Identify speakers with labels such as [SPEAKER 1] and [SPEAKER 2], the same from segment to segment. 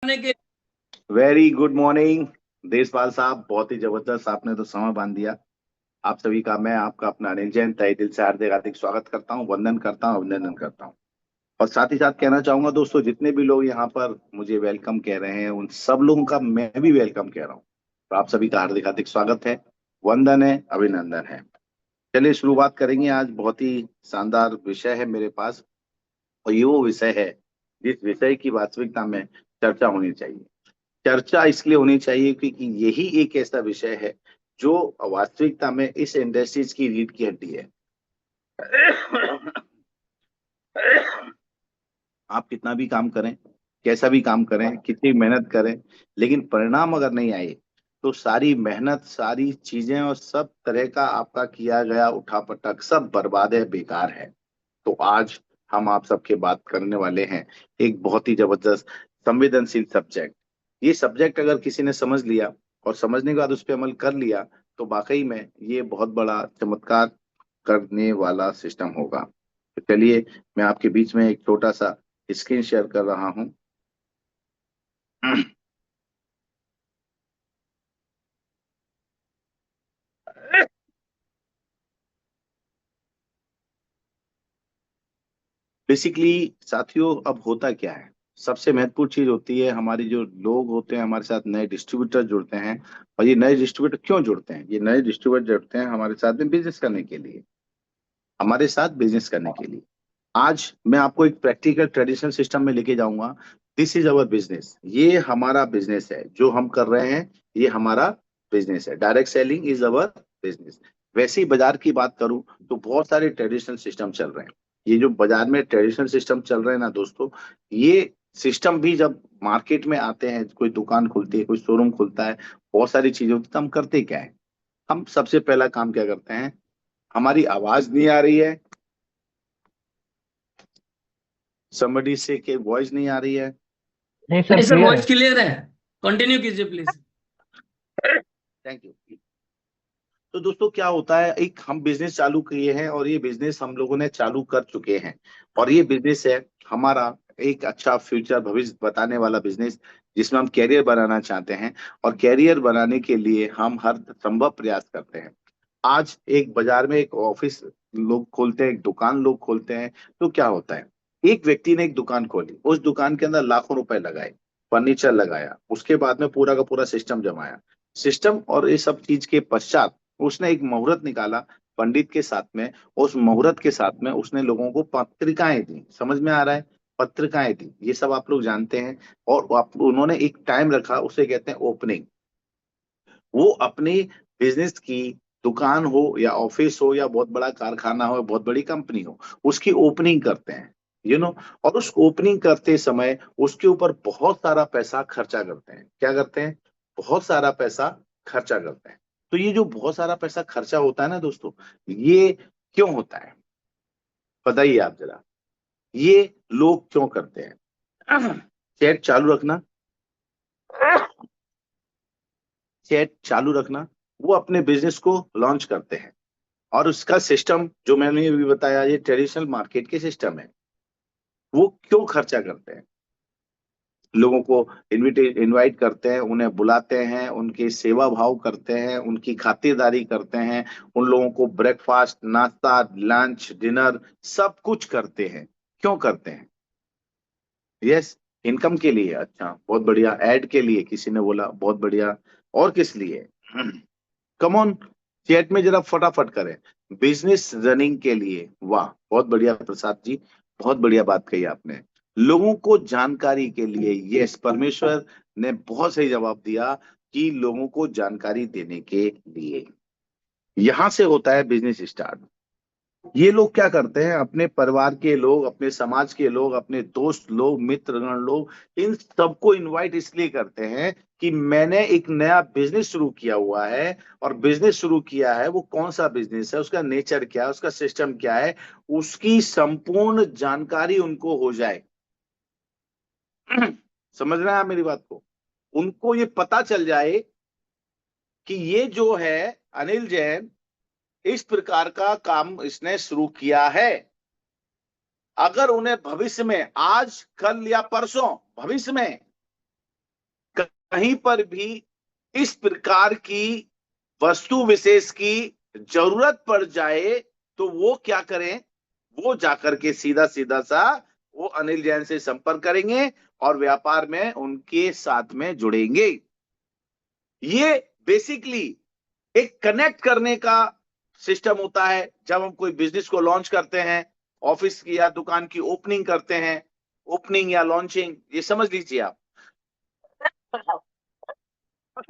[SPEAKER 1] करने के।
[SPEAKER 2] Very good morning Deshpal साहब, बहुत ही जबरदस्त आपने तो समय बांध दिया। आप सभी का मैं आपका अपना अनिल जैन तहे दिल से हार्दिक हार्दिक स्वागत करता हूँ, वंदन करता हूँ, अभिनंदन करता हूँ। और साथ ही साथ कहना चाहूंगा दोस्तों, जितने भी लोग यहाँ पर मुझे वेलकम कह रहे हैं उन सब लोगों का मैं भी वेलकम कह रहा हूँ। तो आप सभी का हार्दिक हार्दिक स्वागत है, वंदन है, अभिनंदन है। चलिए शुरुआत करेंगे। आज बहुत ही शानदार विषय है मेरे पास, और ये वो विषय है जिस विषय की वास्तविकता में चर्चा होनी चाहिए। चर्चा इसलिए होनी चाहिए क्योंकि यही एक ऐसा विषय है जो वास्तविकता में इस इंडस्ट्रीज की रीढ़ की हड्डी है। आप कितना भी काम करें, कैसा भी काम करें, कितनी मेहनत करें, लेकिन परिणाम अगर नहीं आए तो सारी मेहनत, सारी चीजें और सब तरह का आपका किया गया उठापटक सब बर्बाद है, बेकार है। तो आज हम आप सबके बात करने वाले हैं एक बहुत ही जबरदस्त संवेदनशील सब्जेक्ट। ये सब्जेक्ट अगर किसी ने समझ लिया और समझने के बाद उस पर अमल कर लिया तो वाकई में ये बहुत बड़ा चमत्कार करने वाला सिस्टम होगा। तो चलिए, मैं आपके बीच में एक छोटा सा स्क्रीन शेयर कर रहा हूँ। बेसिकली साथियों, अब होता क्या है, सबसे महत्वपूर्ण चीज होती है, हमारी जो लोग होते हैं हमारे साथ नए डिस्ट्रीब्यूटर जुड़ते हैं। और ये नए डिस्ट्रीब्यूटर क्यों जुड़ते हैं? ये नए डिस्ट्रीब्यूटर जुड़ते हैं हमारे साथ में बिजनेस करने के लिए, हमारे साथ बिजनेस करने के लिए। आज मैं आपको एक प्रैक्टिकल ट्रेडिशनल सिस्टम में लेके जाऊंगा। दिस इज अवर बिजनेस, ये हमारा बिजनेस है जो हम कर रहे हैं, ये हमारा बिजनेस है। Direct selling is our business. वैसे ही बाजार की बात करूं तो बहुत सारे ट्रेडिशनल सिस्टम चल रहे हैं। ये जो बाजार में ट्रेडिशनल सिस्टम चल रहे हैं ना दोस्तों, ये सिस्टम भी जब मार्केट में आते हैं, कोई दुकान खुलती है, कोई शोरूम खुलता है, बहुत सारी चीजें होती है, तो हम करते क्या है? हम सबसे पहला काम क्या करते हैं? हमारी आवाज नहीं आ रही है, समबडी से के वॉइस नहीं आ रही है।
[SPEAKER 3] नहीं सर,
[SPEAKER 1] नहीं सर,
[SPEAKER 3] क्लियर
[SPEAKER 1] वॉइस
[SPEAKER 3] है।
[SPEAKER 1] क्लियर है। कंटिन्यू कीजिए प्लीज।
[SPEAKER 2] Thank you. तो दोस्तों क्या होता है, एक हम बिजनेस चालू किए हैं और ये बिजनेस हम लोगों ने चालू कर चुके हैं। और ये बिजनेस है हमारा एक अच्छा फ्यूचर भविष्य बताने वाला बिजनेस, जिसमें हम कैरियर बनाना चाहते हैं। और कैरियर बनाने के लिए हम हर संभव प्रयास करते हैं। आज एक बाजार में एक ऑफिस लोग खोलते हैं, एक दुकान लोग खोलते हैं, तो क्या होता है, एक व्यक्ति ने एक दुकान खोली, उस दुकान के अंदर लाखों रुपए लगाए, फर्नीचर लगाया, उसके बाद में पूरा का पूरा सिस्टम जमाया। सिस्टम और ये सब चीज के पश्चात उसने एक मुहूर्त निकाला पंडित के साथ में। उस मुहूर्त के साथ में उसने लोगों को पत्रिकाएं दी, समझ में आ रहा है? पत्रिकाएं दी, ये सब आप लोग जानते हैं। और उन्होंने एक टाइम रखा, उसे कहते हैं ओपनिंग। वो अपने बिजनेस की दुकान हो या ऑफिस हो या बहुत बड़ा कारखाना हो, बहुत बड़ी कंपनी हो, उसकी ओपनिंग करते हैं, और उस ओपनिंग करते समय उसके ऊपर बहुत सारा पैसा खर्चा करते हैं। क्या करते हैं? बहुत सारा पैसा खर्चा करते हैं। तो ये जो बहुत सारा पैसा खर्चा होता है ना दोस्तों, ये क्यों होता है बताइए आप जरा। ये लोग क्यों करते हैं? चैट चालू रखना, चैट चालू रखना। वो अपने बिजनेस को लॉन्च करते हैं, और उसका सिस्टम जो मैंने अभी बताया, ये ट्रेडिशनल मार्केट के सिस्टम है। वो क्यों खर्चा करते हैं? लोगों को इनवाइट करते हैं, उन्हें बुलाते हैं, उनकी सेवा भाव करते हैं, उनकी खातिरदारी करते हैं, उन लोगों को ब्रेकफास्ट, नाश्ता, लंच, डिनर सब कुछ करते हैं। क्यों करते हैं? यस, इनकम के लिए। अच्छा, बहुत बढ़िया। एड के लिए किसी ने बोला, बहुत बढ़िया। और किस लिए? कम ऑन, चैट में जरा फटाफट करें। बिजनेस रनिंग के लिए। वाह, बहुत बढ़िया प्रसाद जी, बहुत बढ़िया बात कही आपने। लोगों को जानकारी के लिए। यस, परमेश्वर ने बहुत सही जवाब दिया कि लोगों को जानकारी देने के लिए। यहां से होता है बिजनेस स्टार्ट। ये लोग क्या करते हैं, अपने परिवार के लोग, अपने समाज के लोग, अपने दोस्त लोग, मित्रगण लोग, इन सबको इनवाइट इसलिए करते हैं कि मैंने एक नया बिजनेस शुरू किया हुआ है। और बिजनेस शुरू किया है, वो कौन सा बिजनेस है, उसका नेचर क्या है, उसका सिस्टम क्या है, उसकी संपूर्ण जानकारी उनको हो जाए। समझ रहे हैं आप मेरी बात को? उनको ये पता चल जाए कि ये जो है अनिल जैन, इस प्रकार का काम इसने शुरू किया है। अगर उन्हें भविष्य में, आज कल या परसों, भविष्य में कहीं पर भी इस प्रकार की वस्तु विशेष की जरूरत पड़ जाए तो वो क्या करें, वो जाकर के सीधा सीधा सा वो अनिल जैन से संपर्क करेंगे और व्यापार में उनके साथ में जुड़ेंगे। ये बेसिकली एक कनेक्ट करने का सिस्टम होता है। जब हम कोई बिजनेस को लॉन्च करते हैं, ऑफिस की या दुकान की ओपनिंग करते हैं, ओपनिंग या लॉन्चिंग, ये समझ लीजिए आप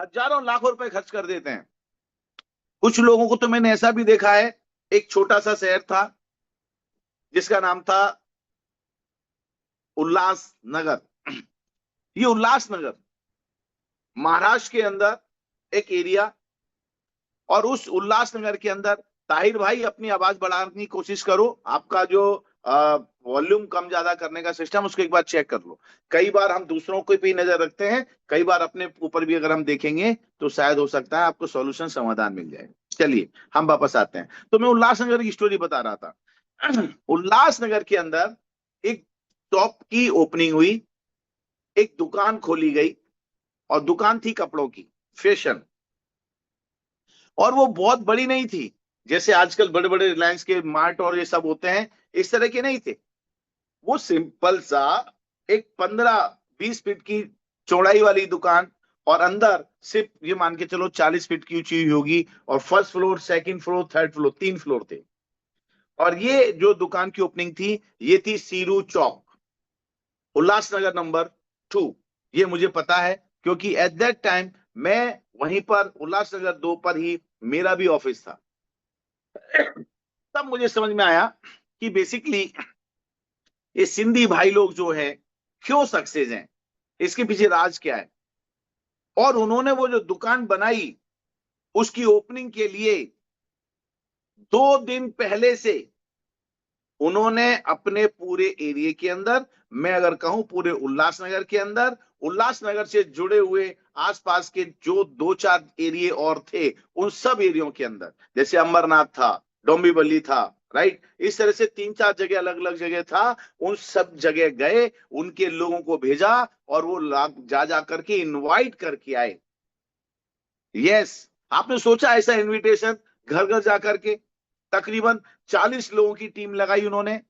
[SPEAKER 2] हजारों लाखों रुपए खर्च कर देते हैं। कुछ लोगों को तो मैंने ऐसा भी देखा है, एक छोटा सा शहर था जिसका नाम था उल्लासनगर। ये उल्लासनगर महाराष्ट्र के अंदर एक एरिया, और उस उल्लासनगर के अंदर, ताहिर भाई अपनी आवाज बढ़ाने की कोशिश करो, आपका जो वॉल्यूम कम ज्यादा करने का सिस्टम उसको एक बार चेक कर लो। कई बार हम दूसरों को भी नजर रखते हैं, कई बार अपने ऊपर भी अगर हम देखेंगे तो शायद हो सकता है आपको सॉल्यूशन समाधान मिल जाए। चलिए हम वापस आते हैं। तो मैं उल्लासनगर की स्टोरी बता रहा था। उल्लासनगर के अंदर एक शॉप की ओपनिंग हुई, एक दुकान खोली गई, और दुकान थी कपड़ों की, फैशन। और वो बहुत बड़ी नहीं थी, जैसे आजकल बड़े बड़े रिलायंस के मार्ट और ये सब होते हैं, इस तरह के नहीं थे। वो सिंपल सा एक 15-20 फीट की चौड़ाई वाली दुकान, और अंदर सिर्फ ये मान के चलो 40 फीट की ऊंची होगी, और first floor, second floor, third floor, 3 floor थे। और ये जो दुकान की ओपनिंग थी, ये थी सीरू चौक, उल्लासनगर नंबर 2। ये मुझे पता है क्योंकि एट दैट टाइम मैं वहीं पर उल्लासनगर 2 पर ही मेरा भी ऑफिस था। तब मुझे समझ में आया कि बेसिकली ये सिंधी भाई लोग जो है क्यों सक्सेस हैं, इसके पीछे राज क्या है। और उन्होंने वो जो दुकान बनाई, उसकी ओपनिंग के लिए 2 दिन पहले से उन्होंने अपने पूरे एरिया के अंदर, मैं अगर कहूं पूरे उल्लासनगर के अंदर, उल्लासनगर से जुड़े हुए आसपास के जो 2-4 एरिया और थे, उन सब एरियो के अंदर, जैसे अंबरनाथ था, डोंबिवली था, राइट, इस तरह से 3-4 जगह अलग अलग जगह था, उन सब जगह गए, उनके लोगों को भेजा, और वो जा जा करके इनवाइट करके आए। यस, आपने सोचा ऐसा इनविटेशन घर घर जाकर के? तकरीबन 40 लोगों की टीम लगाई उन्होंने,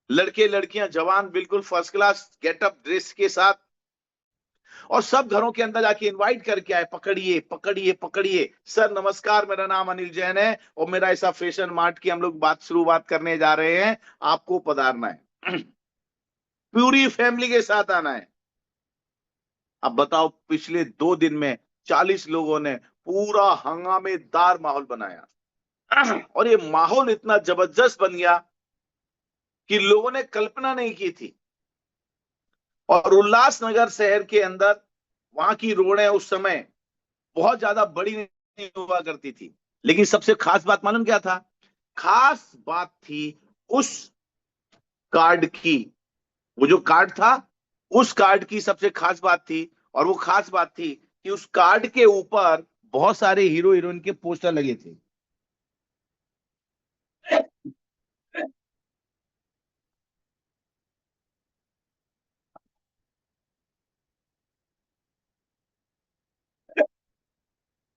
[SPEAKER 2] लड़के लड़कियां जवान, बिल्कुल फर्स्ट क्लास गेटअप ड्रेस के साथ, और सब घरों के अंदर जाके इनवाइट करके आए, पकड़िए पकड़िए पकड़िए, सर नमस्कार, मेरा नाम अनिल जैन है, और मेरा ऐसा फैशन मार्ट की हम लोग शुरुआत करने जा रहे हैं, आपको पधारना है। पूरी फैमिली के साथ आना है। अब बताओ, पिछले 2 दिन में 40 लोगों ने पूरा हंगामेदार माहौल बनाया, और ये माहौल इतना जबरदस्त बन गया कि लोगों ने कल्पना नहीं की थी। और उल्लासनगर शहर के अंदर वहां की रोडें उस समय बहुत ज्यादा बड़ी नहीं हुआ करती थी, लेकिन सबसे खास बात मालूम क्या था? खास बात थी उस कार्ड की। वो जो कार्ड था, उस कार्ड की सबसे खास बात थी, और वो खास बात थी कि उस कार्ड के ऊपर बहुत सारे हीरो हीरोइन के पोस्टर लगे थे।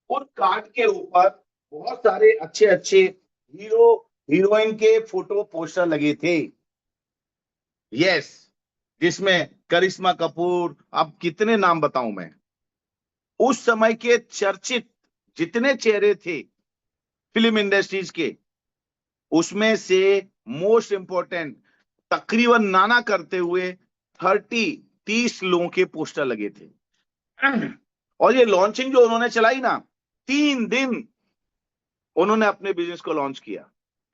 [SPEAKER 2] उस कार्ड के ऊपर बहुत सारे अच्छे अच्छे हीरो हीरोइन के फोटो पोस्टर लगे थे। यस, जिसमें करिश्मा कपूर, अब कितने नाम बताऊं मैं, उस समय के चर्चित जितने चेहरे थे फिल्म इंडस्ट्रीज के, उसमें से मोस्ट इंपोर्टेंट तकरीबन नाना करते हुए 30 लोगों के पोस्टर लगे थे। और ये लॉन्चिंग जो उन्होंने चलाई ना, 3 दिन उन्होंने अपने बिजनेस को लॉन्च किया।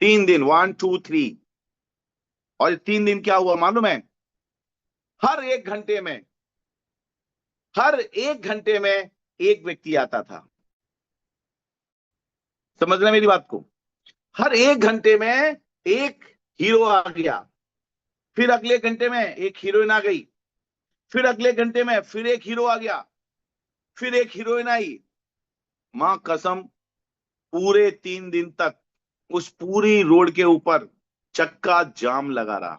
[SPEAKER 2] 3 दिन, 1 2 3। और 3 दिन क्या हुआ मालूम है? हर एक घंटे में, हर एक घंटे में एक व्यक्ति आता था। समझ रहे हैं मेरी बात को? हर एक घंटे में एक हीरो आ गया, फिर अगले घंटे में एक हीरोइन आ गई, फिर अगले घंटे में फिर एक हीरो आ गया, फिर एक हीरोइन आई। मां कसम, पूरे 3 दिन तक उस पूरी रोड के ऊपर चक्का जाम लगा रहा।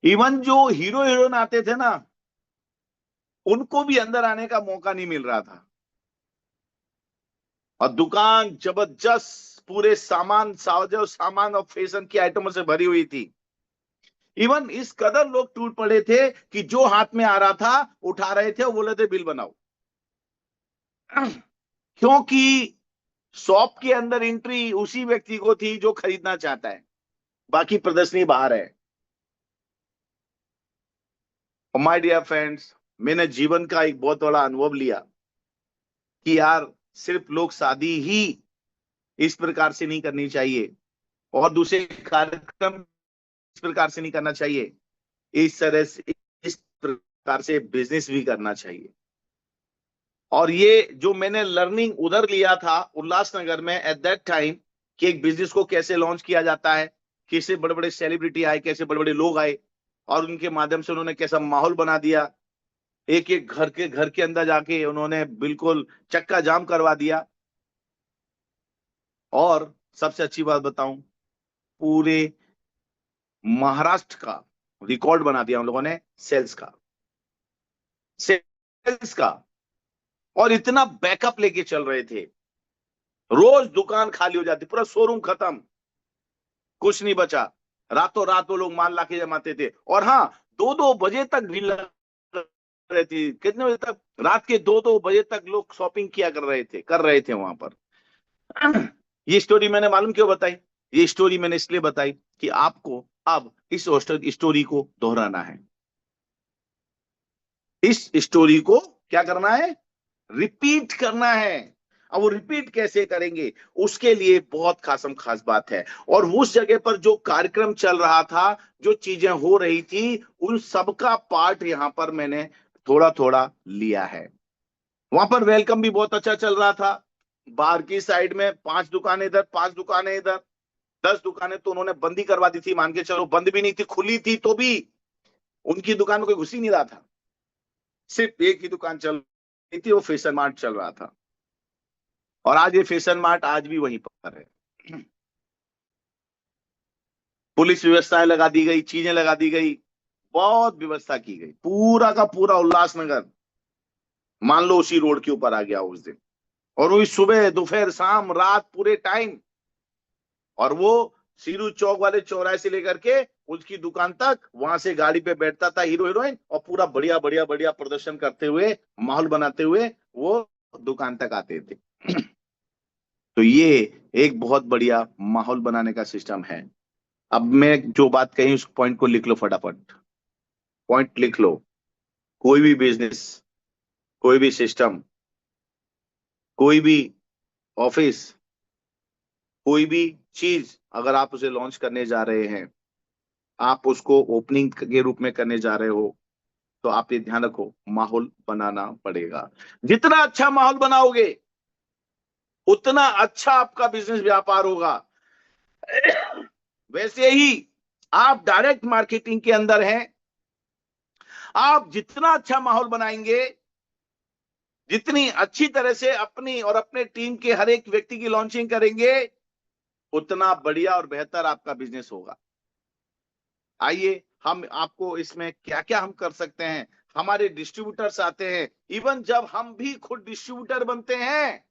[SPEAKER 2] इवन जो हीरो हीरोइन आते थे ना, उनको भी अंदर आने का मौका नहीं मिल रहा था। और दुकान जबरदस्त पूरे सामान, साजो सामान और फैशन की आइटमों से भरी हुई थी। इवन इस कदर लोग टूट पड़े थे कि जो हाथ में आ रहा था उठा रहे थे और बोले थे बिल बनाओ। क्योंकि शॉप के अंदर एंट्री उसी व्यक्ति को थी जो खरीदना चाहता है, बाकी प्रदर्शनी बाहर है। माय डियर फ्रेंड्स, मैंने जीवन का एक बहुत बड़ा अनुभव लिया कि यार सिर्फ लोग शादी ही इस प्रकार से नहीं करनी चाहिए और दूसरे कार्यक्रम इस प्रकार से नहीं करना चाहिए, इस तरह से, इस प्रकार से बिजनेस भी करना चाहिए। और ये जो मैंने लर्निंग उधर लिया था उल्लासनगर में एट दैट टाइम, कि एक बिजनेस को कैसे लॉन्च किया जाता है, कैसे बड़े बड़े सेलिब्रिटी आए, कैसे बड़े बड़े लोग आए और उनके माध्यम से उन्होंने कैसा माहौल बना दिया। एक एक घर के अंदर जाके उन्होंने बिल्कुल चक्का जाम करवा दिया। और सबसे अच्छी बात बताऊं, पूरे महाराष्ट्र का रिकॉर्ड बना दिया उन लोगों ने सेल्स का। और इतना बैकअप लेके चल रहे थे, रोज दुकान खाली हो जाती, पूरा शोरूम खत्म, कुछ नहीं बचा। रातों रात वो लोग माल लाके जमाते थे। और हाँ, 2-2 बजे तक भीड़ लग रही थी। कितने बजे तक? रात के 2-2 बजे तक लोग शॉपिंग किया कर रहे थे वहां पर। ये स्टोरी मैंने मालूम क्यों बताई? ये स्टोरी मैंने इसलिए बताई कि आपको अब इस स्टोरी को दोहराना है। इस स्टोरी को क्या करना है? रिपीट करना है। अब वो रिपीट कैसे करेंगे, उसके लिए बहुत खास बात है। और उस जगह पर जो कार्यक्रम चल रहा था, जो चीजें हो रही थी, उन सबका पार्ट यहां पर मैंने थोड़ा थोड़ा लिया है। वहां पर वेलकम भी बहुत अच्छा चल रहा था। बाहर की साइड में 5 दुकानें इधर, 5 दुकानें इधर, 10 दुकानें तो उन्होंने बंद ही करवा दी थी। मान के चलो, बंद भी नहीं थी, खुली थी तो भी उनकी दुकान में कोई घुस ही नहीं रहा था। सिर्फ एक ही दुकान चल रही थी, वो फैशन मार्ट चल रहा था। और आज ये फैशन मार्ट आज भी वहीं पर है। पुलिस व्यवस्थाएं लगा दी गई, चीजें लगा दी गई, बहुत व्यवस्था की गई। पूरा का पूरा उल्लासनगर मान लो उसी रोड के ऊपर आ गया उस दिन। और वही सुबह, दोपहर, शाम, रात, पूरे टाइम। और वो सीरू चौक वाले चौराहे से लेकर के उसकी दुकान तक, वहां से गाड़ी पे बैठता था हीरो हीरोइन, और पूरा बढ़िया बढ़िया बढ़िया प्रदर्शन करते हुए, माहौल बनाते हुए वो दुकान तक आते थे। तो ये एक बहुत बढ़िया माहौल बनाने का सिस्टम है। अब मैं जो बात कही उस पॉइंट को लिख लो फटाफट। पॉइंट लिख लो। कोई भी बिजनेस, कोई भी सिस्टम, कोई भी ऑफिस, कोई भी चीज अगर आप उसे लॉन्च करने जा रहे हैं, आप उसको ओपनिंग के रूप में करने जा रहे हो, तो आप ये ध्यान रखो, माहौल बनाना पड़ेगा। जितना अच्छा माहौल बनाओगे, उतना अच्छा आपका बिजनेस व्यापार होगा। वैसे ही आप डायरेक्ट मार्केटिंग के अंदर हैं, आप जितना अच्छा माहौल बनाएंगे, जितनी अच्छी तरह से अपनी और अपने टीम के हर एक व्यक्ति की लॉन्चिंग करेंगे, उतना बढ़िया और बेहतर आपका बिजनेस होगा। आइए, हम आपको इसमें क्या क्या हम कर सकते हैं। हमारे डिस्ट्रीब्यूटर्स आते हैं। इवन जब हम भी खुद डिस्ट्रीब्यूटर बनते हैं,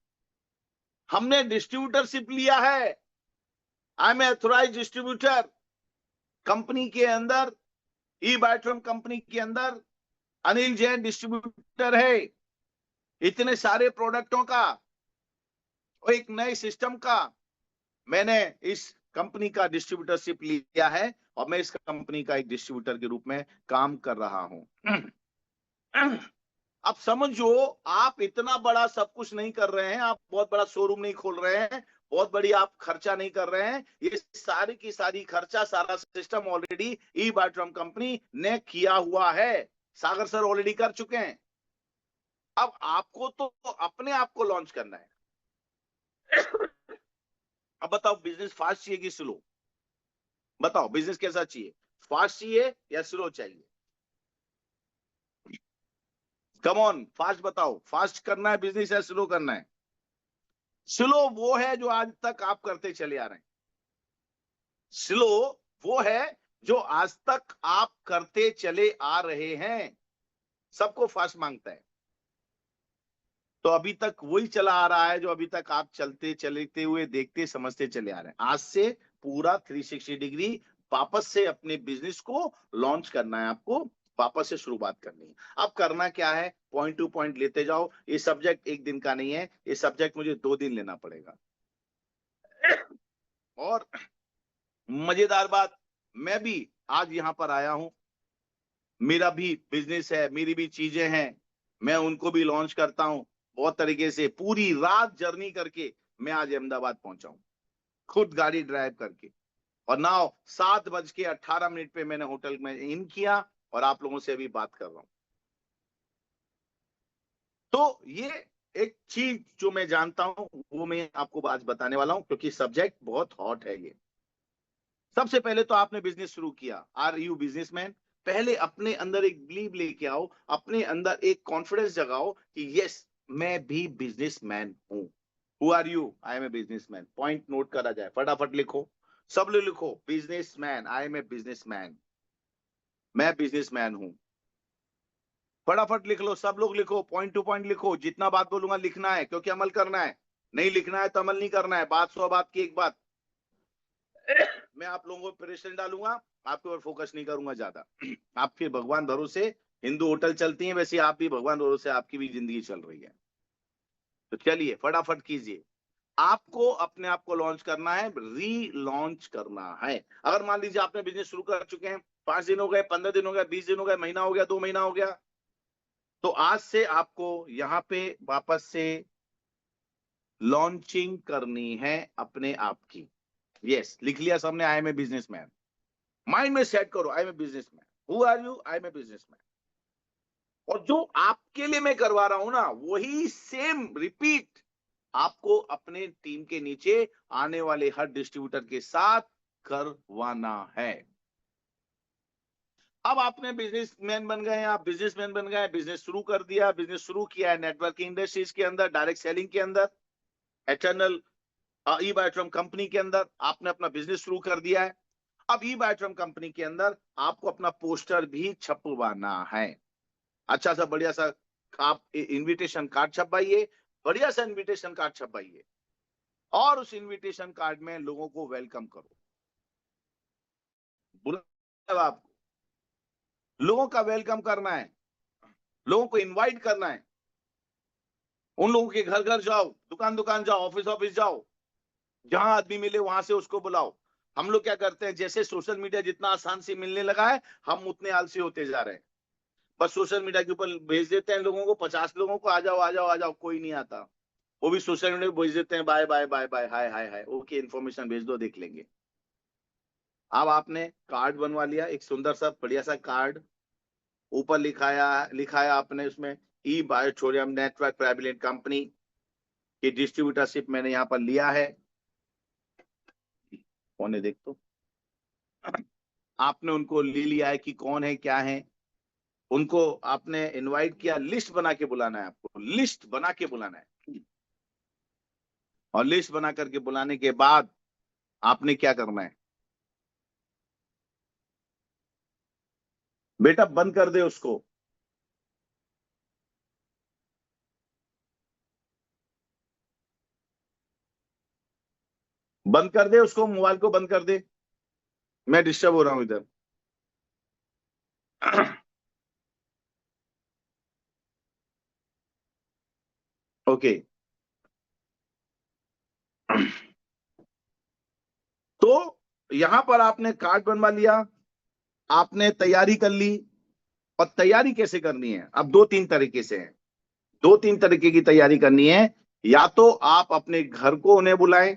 [SPEAKER 2] हमने डिस्ट्रीब्यूटरशिप लिया है। I am authorised distributor company के अंदर, ई बायोट्रम कंपनी के अंदर अनिल जैन डिस्ट्रीब्यूटर है। इतने सारे प्रोडक्टों का और एक नए सिस्टम का मैंने इस कंपनी का डिस्ट्रीब्यूटरशिप लिया है, और मैं इस कंपनी का एक डिस्ट्रीब्यूटर के रूप में काम कर रहा हूं। अब समझो, आप इतना बड़ा सब कुछ नहीं कर रहे हैं, आप बहुत बड़ा शोरूम नहीं खोल रहे हैं, बहुत बड़ी आप खर्चा नहीं कर रहे हैं। ये सारी की सारी खर्चा, सारा सिस्टम ऑलरेडी ई बायोट्रम कंपनी ने किया हुआ है। सागर सर ऑलरेडी कर चुके हैं। अब आपको तो अपने आप को लॉन्च करना है। अब बताओ, बिजनेस फास्ट चाहिए कि स्लो? बताओ, बिजनेस कैसा चाहिए? फास्ट चाहिए या स्लो चाहिए? कम ऑन, फास्ट बताओ। फास्ट करना है बिजनेस या स्लो करना है? स्लो वो है जो आज तक आप करते चले आ रहे हैं। स्लो वो है जो आज तक आप करते चले आ रहे हैं। सबको फास्ट मांगता है। तो अभी तक वही चला आ रहा है जो अभी तक आप चलते हुए देखते समझते चले आ रहे हैं। आज से पूरा 360 डिग्री वापस से अपने बिजनेस को लॉन्च करना है, आपको वापस से शुरुआत करनी है। अब करना क्या है, पॉइंट टू पॉइंट लेते जाओ। ये सब्जेक्ट एक दिन का नहीं है, ये सब्जेक्ट मुझे 2 दिन लेना पड़ेगा। और मजेदार बात, मैं भी आज यहाँ पर आया हूं, मेरा भी बिजनेस है, मेरी भी चीजें हैं, मैं उनको भी लॉन्च करता हूं। बहुत तरीके से पूरी रात जर्नी करके मैं आज अहमदाबाद पहुंचा हूं, खुद गाड़ी ड्राइव करके। और नाउ 7:18 पे मैंने होटल में इन किया और आप लोगों से अभी बात कर रहा हूं। तो ये एक चीज जो मैं जानता हूं वो मैं आपको आज बताने वाला हूं, क्योंकि सब्जेक्ट बहुत हॉट है ये। सबसे पहले तो आपने बिजनेस शुरू किया, आर यू बिजनेसमैन? पहले अपने अंदर एक बिलीव लेके आओ, अपने अंदर एक कॉन्फिडेंस जगाओ कि यस मैं भी बिजनेसमैन हूं। Who are you? I am a businessman. Point note करा जाए, फटाफट लिखो, सब लोग लिखो, businessman, I am a businessman, मैं बिजनेसमैन हूं। फटाफट लिख लो, सब लोग लिखो, पॉइंट टू पॉइंट लिखो। जितना बात बोलूंगा लिखना है, क्योंकि अमल करना है। नहीं लिखना है तो अमल नहीं करना है। बात 100 बात की एक बात। मैं आप लोगों को प्रेशर डालूंगा, आपके ऊपर फोकस नहीं करूंगा ज्यादा। आप फिर भगवान भरोसे हिंदू होटल चलती है, वैसे आप भी भगवान भरोसे आपकी भी जिंदगी चल रही है। तो चलिए फटाफट कीजिए। आपको अपने आप को लॉन्च करना है, री लॉन्च करना है। अगर मान लीजिए आपने बिजनेस शुरू कर चुके हैं, 5 दिन हो गए, 15 दिन हो गए, 20 दिन हो गए, महीना हो गया, 2 महीना हो गया, तो आज से आपको यहाँ पे वापस से लॉन्चिंग करनी है अपने आप की। यस, लिख लिया सबने, I am a businessman. Mind में सेट करो, I am a businessman. Who are you? I am a businessman. और जो आपके लिए मैं करवा रहा हूं ना, वही सेम रिपीट आपको अपने टीम के नीचे आने वाले हर डिस्ट्रीब्यूटर के साथ करवाना है। अब आपने बिजनेसमैन बन गए हैं, आप बिजनेसमैन बन गए हैं, बिजनेस शुरू कर दिया, बिजनेस शुरू किया है नेटवर्किंग इंडस्ट्रीज के अंदर, डायरेक्ट सेलिंग के अंदर, एटर्नल ई बायोट्रम कंपनी के अंदर आपने अपना बिजनेस शुरू कर दिया है। अब ई बायोट्रम कंपनी के अंदर आपको अपना पोस्टर भी छपवाना है। अच्छा सा बढ़िया सा आप इनविटेशन कार्ड छपवाइए, बढ़िया सा इनविटेशन कार्ड छपवाइए, और उस इनविटेशन कार्ड में लोगों को वेलकम करो। बुलाओ, आपको लोगों का वेलकम करना है, लोगों को इनवाइट करना है। उन लोगों के घर घर जाओ, दुकान दुकान जाओ, ऑफिस ऑफिस जाओ, जहां आदमी मिले वहां से उसको बुलाओ। हम लोग क्या करते हैं, जैसे सोशल मीडिया जितना आसान से मिलने लगा है, हम उतने आलसी होते जा रहे हैं। बस सोशल मीडिया के ऊपर भेज देते हैं लोगों को, 50 लोगों को, आ जाओ आ जाओ आ जाओ, कोई नहीं आता। वो भी सोशल मीडिया पे भेज देते हैं, बाय बाय बाय बाय, हाय हाय हाय, ओके, इन्फॉर्मेशन भेज दो, देख लेंगे। अब आपने कार्ड बनवा लिया, एक सुंदर सा बढ़िया सा कार्ड, ऊपर लिखाया आपने उसमें ई बायोथोरियम नेटवर्क प्राइवेट लिमिटेड कंपनी की डिस्ट्रीब्यूटरशिप मैंने यहाँ पर लिया है। कौन है देख तो, आपने उनको ले लिया है कि कौन है क्या है, उनको आपने इनवाइट किया। लिस्ट बना के बुलाना है, आपको लिस्ट बना के बुलाना है। और लिस्ट बना करके बुलाने के बाद आपने क्या करना है, बेटा बंद कर दे उसको, बंद कर दे उसको, मोबाइल को बंद कर दे, मैं डिस्टर्ब हो रहा हूं इधर। ओके, तो यहां पर आपने कार्ड बनवा लिया, आपने तैयारी कर ली। और तैयारी कैसे करनी है, अब 2-3 तरीके से है, 2-3 तरीके की तैयारी करनी है। या तो आप अपने घर को उन्हें बुलाएं,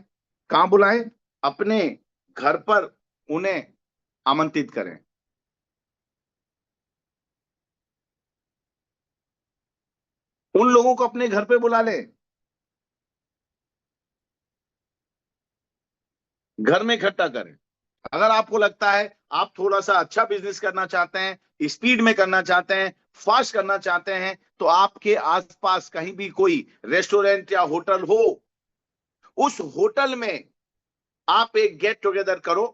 [SPEAKER 2] कहां बुलाएं, अपने घर पर उन्हें आमंत्रित करें। उन लोगों को अपने घर पे बुला लें, घर में इकट्ठा करें। अगर आपको लगता है आप थोड़ा सा अच्छा बिजनेस करना चाहते हैं, स्पीड में करना चाहते हैं, फास्ट करना चाहते हैं, तो आपके आसपास कहीं भी कोई रेस्टोरेंट या होटल हो, उस होटल में आप एक गेट टुगेदर करो।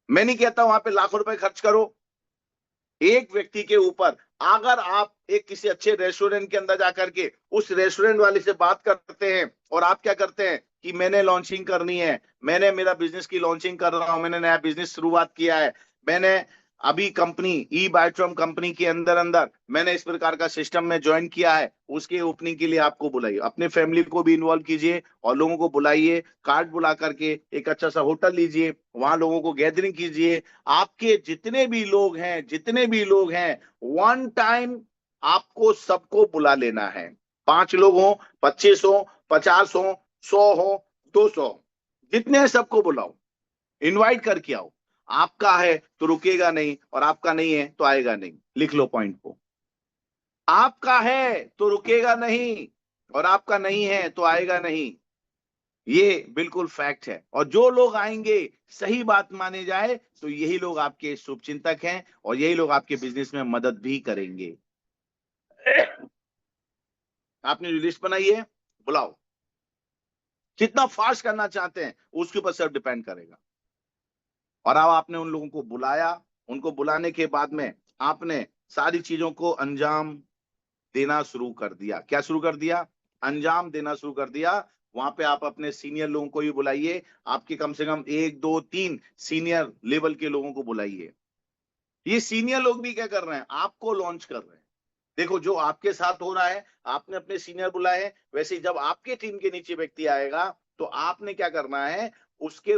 [SPEAKER 2] मैं नहीं कहता वहां पे लाखों रुपए खर्च करो, एक व्यक्ति के ऊपर अगर आप एक किसी अच्छे रेस्टोरेंट के अंदर जाकर के उस रेस्टोरेंट वाले से बात करते हैं और आप क्या करते हैं कि मैंने लॉन्चिंग करनी है, मैंने मेरा बिजनेस की लॉन्चिंग कर रहा हूं, मैंने नया बिजनेस शुरुआत किया है, मैंने अभी कंपनी ई बायोट्रॉम कंपनी के अंदर अंदर मैंने इस प्रकार का सिस्टम में ज्वाइन किया है, उसके ओपनिंग के लिए आपको बुलाइए, अपने फैमिली को भी इन्वॉल्व कीजिए और लोगों को बुलाइए, कार्ड बुला करके एक अच्छा सा होटल लीजिए, वहां लोगों को गैदरिंग कीजिए। आपके जितने भी लोग हैं वन टाइम आपको सबको बुला लेना है। 5 लोग हो, 25 हो, 50 हो, 100 हो, 200, जितने हैं सबको बुलाओ, इनवाइट करके आओ। आपका है तो रुकेगा नहीं और आपका नहीं है तो आएगा नहीं। लिख लो पॉइंट को, आपका है तो रुकेगा नहीं और आपका नहीं है तो आएगा नहीं। ये बिल्कुल फैक्ट है। और जो लोग आएंगे, सही बात माने जाए तो यही लोग आपके शुभचिंतक हैं और यही लोग आपके बिजनेस में मदद भी करेंगे। आपने जो लिस्ट बनाई है बुलाओ, कितना फास्ट करना चाहते हैं उसके ऊपर सब डिपेंड करेगा। और अब आपने उन लोगों को बुलाया, उनको बुलाने के बाद में आपने सारी चीजों को अंजाम देना शुरू कर दिया। क्या शुरू कर दिया? अंजाम देना शुरू कर दिया। वहां पे आप अपने सीनियर लोगों को भी बुलाइए, आपके कम से कम 1 2 3 सीनियर लेवल के लोगों को बुलाइए। ये सीनियर लोग भी क्या कर रहे हैं? आपको लॉन्च कर रहे हैं। देखो, जो आपके साथ हो रहा है, आपने अपने सीनियर बुलाए हैं, वैसे ही जब आपके टीम के नीचे व्यक्ति आएगा तो आपने क्या करना है, उसके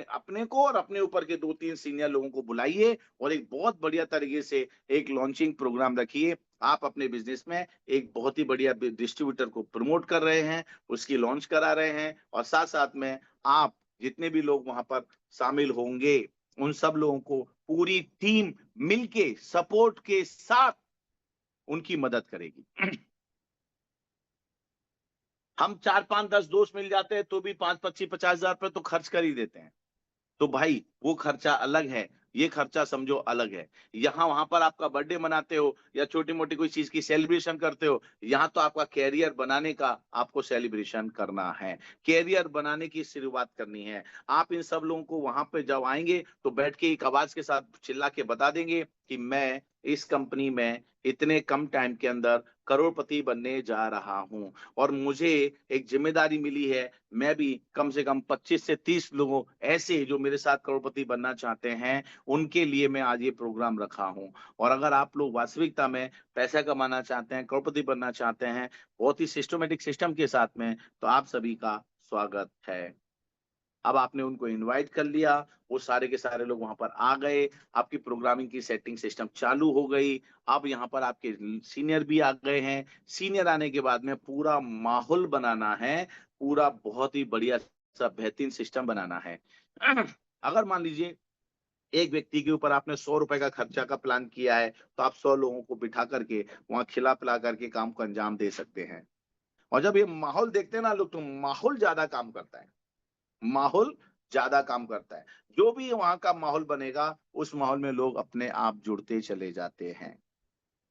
[SPEAKER 2] अपने को और अपने ऊपर के 2 3 सीनियर लोगों को बुलाइए और एक बहुत बढ़िया तरीके से एक लॉन्चिंग प्रोग्राम रखिए। आप अपने बिजनेस में एक बहुत ही बढ़िया डिस्ट्रीब्यूटर को प्रमोट कर रहे हैं, उसकी लॉन्च करा रहे हैं और साथ साथ में आप जितने भी लोग वहां पर शामिल होंगे उन सब लोगों को पूरी टीम मिलके सपोर्ट के साथ उनकी मदद करेगी। हम 4 5 10 दोस्त मिल जाते हैं तो भी 5 25 50 हजार रुपए तो खर्च कर ही देते हैं। तो भाई वो खर्चा अलग है, ये खर्चा समझो अलग है। यहाँ वहां पर आपका बर्थडे मनाते हो या छोटी मोटी कोई चीज की सेलिब्रेशन करते हो, यहाँ तो आपका कैरियर बनाने का आपको सेलिब्रेशन करना है, कैरियर बनाने की शुरुआत करनी है। आप इन सब लोगों को वहां पे जब आएंगे तो बैठ के एक आवाज के साथ चिल्ला के बता देंगे कि मैं इस कंपनी में इतने कम टाइम के अंदर करोड़पति बनने जा रहा हूं और मुझे एक जिम्मेदारी मिली है, मैं भी कम से कम 25 से 30 लोगों ऐसे जो मेरे साथ करोड़पति बनना चाहते हैं उनके लिए मैं आज ये प्रोग्राम रखा हूं। और अगर आप लोग वास्तविकता में पैसा कमाना चाहते हैं, करोड़पति बनना चाहते हैं बहुत ही सिस्टमेटिक सिस्टम के साथ में, तो आप सभी का स्वागत है। अब आपने उनको इनवाइट कर लिया, वो सारे के सारे लोग वहां पर आ गए, आपकी प्रोग्रामिंग की सेटिंग सिस्टम चालू हो गई। अब यहाँ पर आपके सीनियर भी आ गए हैं। सीनियर आने के बाद में पूरा माहौल बनाना है, पूरा बहुत ही बढ़िया सा बेहतरीन सिस्टम बनाना है। अगर मान लीजिए एक व्यक्ति के ऊपर आपने 100 रुपए का खर्चा का प्लान किया है तो आप 100 लोगों को बिठा करके वहां खिला पिला करके काम को अंजाम दे सकते हैं। और जब ये माहौल देखते हैं ना लोग, तो माहौल ज्यादा काम करता है, माहौल ज्यादा काम करता है। जो भी वहां का माहौल बनेगा उस माहौल में लोग अपने आप जुड़ते चले जाते हैं।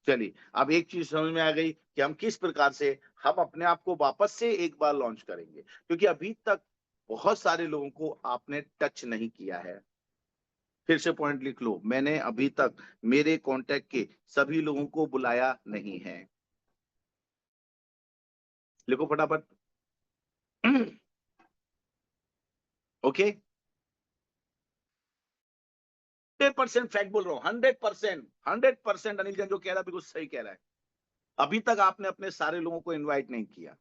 [SPEAKER 2] चलिए, अब एक चीज समझ में आ गई कि हम किस प्रकार से हम अपने आप को वापस से एक बार लॉन्च करेंगे, क्योंकि अभी तक बहुत सारे लोगों को आपने टच नहीं किया है। फिर से पॉइंट लिख लो, मैंने अभी तक मेरे कांटेक्ट के सभी लोगों को बुलाया नहीं है। लिखो फटाफट। ओके, 100% फैक्ट बोल रहा हूं, 100% अनिल जैन जो कह रहा है बिल्कुल सही कह रहा है। अभी तक आपने अपने सारे लोगों को इनवाइट नहीं किया,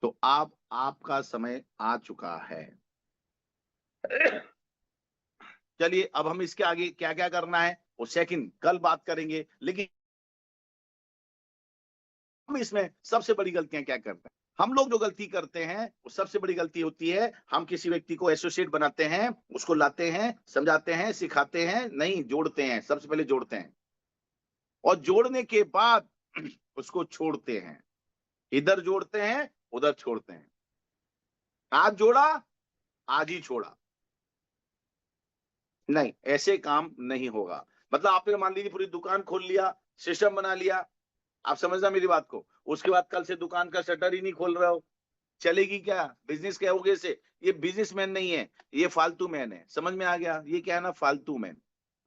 [SPEAKER 2] तो आपका समय आ चुका है। चलिए, अब हम इसके आगे क्या क्या करना है वो सेकंड कल बात करेंगे, लेकिन हम इसमें सबसे बड़ी गलतियां क्या करते हैं? हम लोग जो गलती करते हैं वो सबसे बड़ी गलती होती है, हम किसी व्यक्ति को एसोसिएट बनाते हैं, उसको लाते हैं, समझाते हैं, सिखाते हैं, नहीं जोड़ते हैं। सबसे पहले जोड़ते हैं और जोड़ने के बाद उसको छोड़ते हैं। इधर जोड़ते हैं, उधर छोड़ते हैं। आज जोड़ा, आज ही छोड़ा, नहीं, ऐसे काम नहीं होगा। मतलब आपने मान लीजिए पूरी दुकान खोल लिया, सिस्टम बना लिया, आप समझना मेरी बात को, उसके बाद कल से दुकान का शटर ही नहीं खोल रहे हो, चलेगी क्या? बिजनेस क्या होगे से? ये बिजनेसमैन नहीं है, ये फालतू मैन है। समझ में आ गया? ये क्या है ना, फालतू मैन।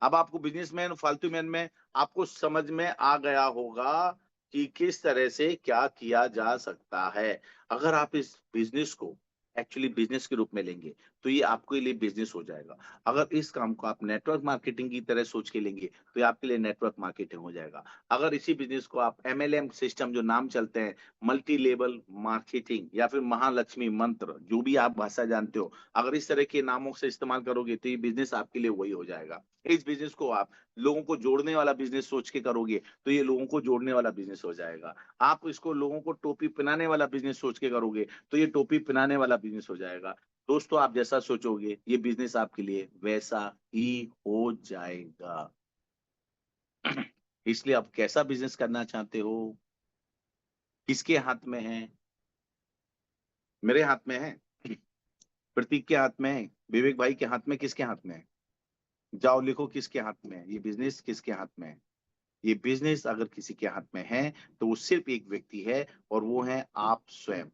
[SPEAKER 2] अब आपको बिजनेसमैन फालतू मैन में आपको समझ में आ गया होगा कि किस तरह से क्या किया जा सकता है। अगर आप इस बिजनेस को एक्चुअली बिजनेस के रूप में लेंगे तो ये आपके लिए बिजनेस हो जाएगा। अगर इस काम को आप नेटवर्क मार्केटिंग की तरह सोच के लेंगे तो ये आपके लिए नेटवर्क मार्केटिंग हो जाएगा। अगर इसी बिजनेस को आप एमएलएम सिस्टम जो नाम चलते हैं, मल्टी लेवल मार्केटिंग या फिर महालक्ष्मी मंत्र, जो भी आप भाषा जानते हो, अगर इस तरह के नामों से इस्तेमाल करोगे तो ये बिजनेस आपके लिए वही हो जाएगा। इस बिजनेस को आप लोगों को जोड़ने वाला बिजनेस सोच के करोगे तो ये लोगों को जोड़ने वाला बिजनेस हो जाएगा। आप इसको लोगों को टोपी पहनाने वाला बिजनेस सोच के करोगे तो ये टोपी पहनाने वाला बिजनेस हो जाएगा। दोस्तों, आप जैसा सोचोगे ये बिजनेस आपके लिए वैसा ही हो जाएगा। इसलिए आप कैसा बिजनेस करना चाहते हो, किसके हाथ में है? मेरे हाथ में है, प्रतीक के हाथ में है, विवेक भाई के हाथ में, किसके हाथ में है? जाओ लिखो किसके हाथ में है ये बिजनेस, किसके हाथ में है? ये बिजनेस अगर किसी के हाथ में है तो वो सिर्फ एक व्यक्ति है और वो है आप स्वयं।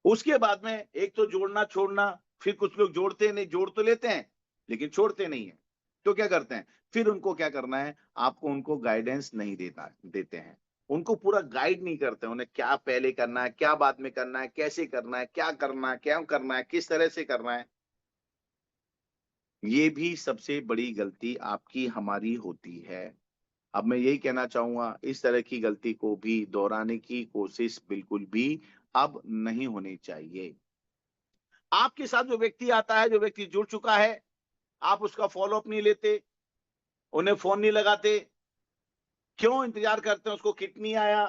[SPEAKER 2] उसके बाद में एक तो जोड़ना छोड़ना, फिर कुछ लोग जोड़ते नहीं, जोड़ तो लेते हैं लेकिन छोड़ते नहीं है। तो क्या करते हैं फिर? उनको क्या करना है, आपको उनको गाइडेंस नहीं देते हैं, उनको पूरा गाइड नहीं करते, उन्हें क्या पहले करना है, क्या बाद में करना है, कैसे करना है, क्या करना है, क्या करना है, किस तरह से करना है। ये भी सबसे बड़ी गलती आपकी हमारी होती है। अब मैं यही कहना चाहूंगा, इस तरह की गलती को भी दोहराने की कोशिश बिल्कुल भी अब नहीं होनी चाहिए। आपके साथ जो व्यक्ति आता है, जो व्यक्ति जुड़ चुका है, आप उसका फॉलो अप नहीं लेते, उन्हें फोन नहीं लगाते, क्यों इंतजार करते हैं उसको किट नहीं आया,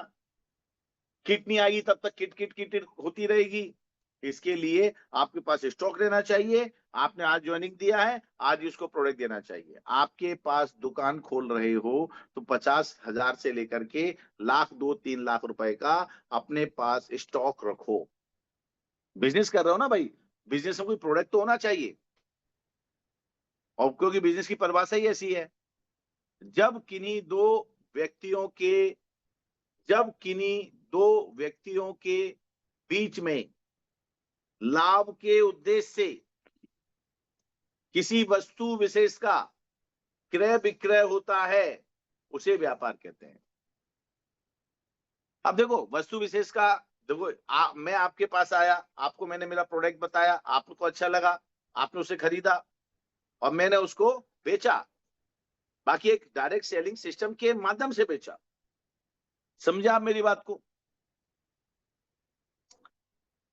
[SPEAKER 2] किट नहीं आई तब तक किट किट किट होती रहेगी। इसके लिए आपके पास स्टॉक रहना चाहिए। आपने आज ज्वाइनिंग दिया है, आज इसको प्रोडक्ट देना चाहिए। आपके पास दुकान खोल रहे हो तो 50,000 से लेकर के लाख, 2-3 लाख रुपए का अपने पास स्टॉक रखो। बिजनेस कर रहे हो ना भाई, बिजनेस में कोई प्रोडक्ट तो होना चाहिए। और क्योंकि बिजनेस की परिभाषा ही ऐसी है, जब किन्हीं दो व्यक्तियों के जब किन्हीं दो व्यक्तियों के बीच में लाभ के उद्देश्य से किसी वस्तु विशेष का क्रय विक्रय होता है, उसे व्यापार कहते हैं। अब देखो वस्तु विशेष का, देखो मैं आपके पास आया, आपको मैंने मेरा प्रोडक्ट बताया, आपको अच्छा लगा, आपने उसे खरीदा और मैंने उसको बेचा। बाकी एक डायरेक्ट सेलिंग सिस्टम के माध्यम से बेचा। समझा आप मेरी बात को?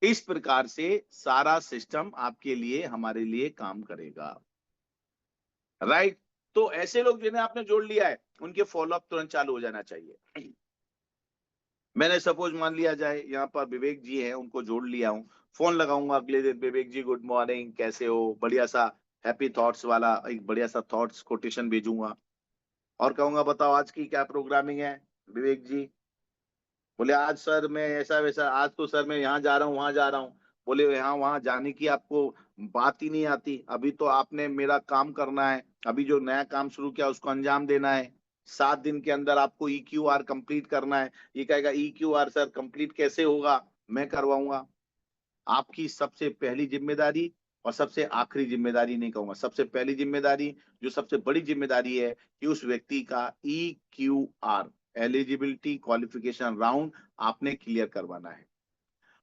[SPEAKER 2] इस प्रकार से सारा सिस्टम आपके लिए, हमारे लिए काम करेगा। राइट? तो ऐसे लोग जिन्हें आपने जोड़ लिया है उनके फॉलोअप तुरंत चालू हो जाना चाहिए। मैंने सपोज मान लिया जाए यहाँ पर विवेक जी हैं, उनको जोड़ लिया हूं, फोन लगाऊंगा अगले दिन, विवेक जी गुड मॉर्निंग, कैसे हो, बढ़िया सा हैप्पी थॉट्स वाला एक बढ़िया सा थॉट्स कोटेशन भेजूंगा और कहूंगा बताओ आज की क्या प्रोग्रामिंग है। विवेक जी बोले आज सर मैं ऐसा वैसा, आज तो सर मैं यहाँ जा रहा हूँ वहां जा रहा हूँ। बोले यहाँ वहां जाने की आपको बात ही नहीं आती, अभी तो आपने मेरा काम करना है, अभी जो नया काम शुरू किया उसको अंजाम देना है, 7 दिन के अंदर आपको EQR कंप्लीट करना है। ये कहेगा EQR सर कंप्लीट कैसे होगा, मैं करवाऊंगा। आपकी सबसे पहली जिम्मेदारी और सबसे आखिरी जिम्मेदारी नहीं कहूंगा, सबसे पहली जिम्मेदारी जो सबसे बड़ी जिम्मेदारी है कि उस व्यक्ति का EQR, एलिजिबिलिटी क्वालिफिकेशन राउंड, आपने क्लियर करवाना है।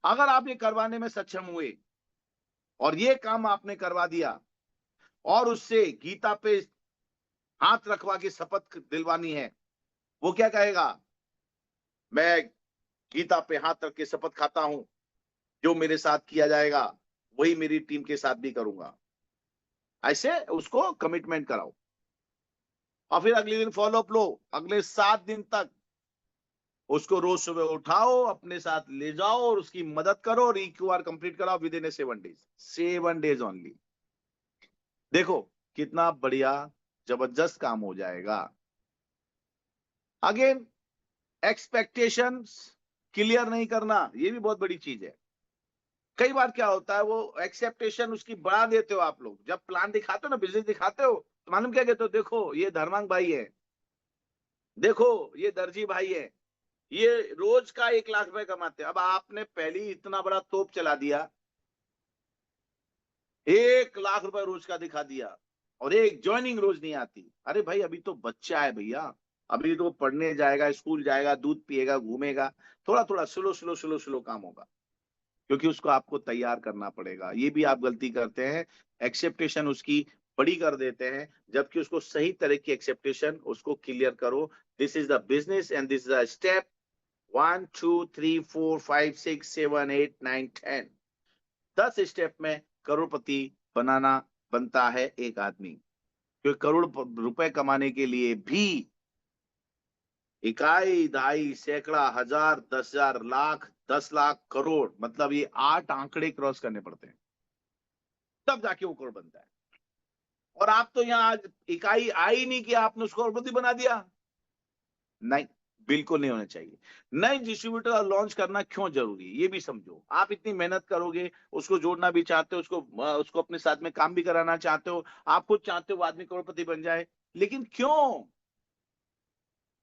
[SPEAKER 2] अगर आप ये करवाने में सक्षम हुए और ये काम आपने करवा दिया और उससे गीता पे हाथ रखवा के शपथ दिलवानी है, वो क्या कहेगा? मैं गीता पे हाथ रख के शपथ खाता हूं, जो मेरे साथ किया जाएगा वही मेरी टीम के साथ भी करूंगा। ऐसे उसको कमिटमेंट कराओ और फिर अगले दिन फॉलो अप लो। अगले 7 दिन तक उसको रोज सुबह उठाओ, अपने साथ ले जाओ और उसकी मदद करो और EQR कंप्लीट कराओ with in 7 days, 7 days only. देखो कितना बढ़िया जबरदस्त काम हो जाएगा। अगेन, एक्सपेक्टेशंस क्लियर नहीं करना, ये भी बहुत बड़ी चीज है। कई बार क्या होता है, वो एक्सेप्टेशन उसकी बढ़ा देते हो आप लोग, जब प्लान दिखाते हो ना, बिजनेस दिखाते हो तो मालूम क्या कहते हो, देखो ये धर्मांग भाई है, देखो ये दर्जी भाई है, ये रोज का 1 लाख रुपए कमाते हैं। अब आपने पहले ही इतना बड़ा तोप चला दिया, 1 लाख रुपए रोज का दिखा दिया, और एक ज्वाइनिंग रोज नहीं आती। अरे भाई अभी तो बच्चा है भैया, अभी तो पढ़ने जाएगा, स्कूल जाएगा, दूध पिएगा, घूमेगा, थोड़ा थोड़ा स्लो स्लो स्लो स्लो काम होगा, क्योंकि उसको आपको तैयार करना पड़ेगा। ये भी आप गलती करते हैं, एक्सेप्टेशन उसकी बड़ी कर देते हैं, जबकि उसको सही तरह की एक्सेप्टेशन उसको क्लियर करो। This is the business and this is the step 1 2 3 4 5 6 7 8 9 10। 10 step में करोड़पति बनाना बनता है एक आदमी, क्योंकि करोड़ रुपए कमाने के लिए भी इकाई, दहाई, सैकड़ा, हजार, 10,000, लाख, 10 लाख, करोड़, मतलब ये 8 आंकड़े क्रॉस करने पड़ते हैं, तब जाके वो करोड़ बनता है। और आप तो यहाँ आज इकाई आई नहीं कि आपने उसको करोड़पति बना दिया, नहीं, बिल्कुल नहीं होना चाहिए। नए डिस्ट्रीब्यूटर लॉन्च करना क्यों जरूरी है ये भी समझो। आप इतनी मेहनत करोगे, उसको जोड़ना भी चाहते हो, उसको अपने साथ में काम भी कराना चाहते हो, आप खुद चाहते हो वो आदमी करोड़पति बन जाए, लेकिन क्यों?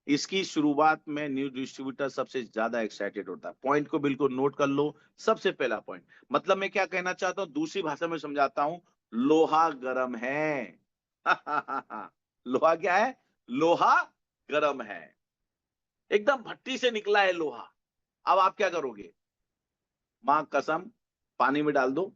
[SPEAKER 2] इसकी शुरुआत में न्यू डिस्ट्रीब्यूटर सबसे ज्यादा एक्साइटेड होता है। पॉइंट को बिल्कुल नोट कर लो। सबसे पहला पॉइंट, मतलब मैं क्या कहना चाहता हूं, दूसरी भाषा में समझाता हूं, लोहा गरम है। लोहा क्या है? लोहा गरम है, एकदम भट्टी से निकला है लोहा। अब आप क्या करोगे? मां कसम, पानी में डाल दो,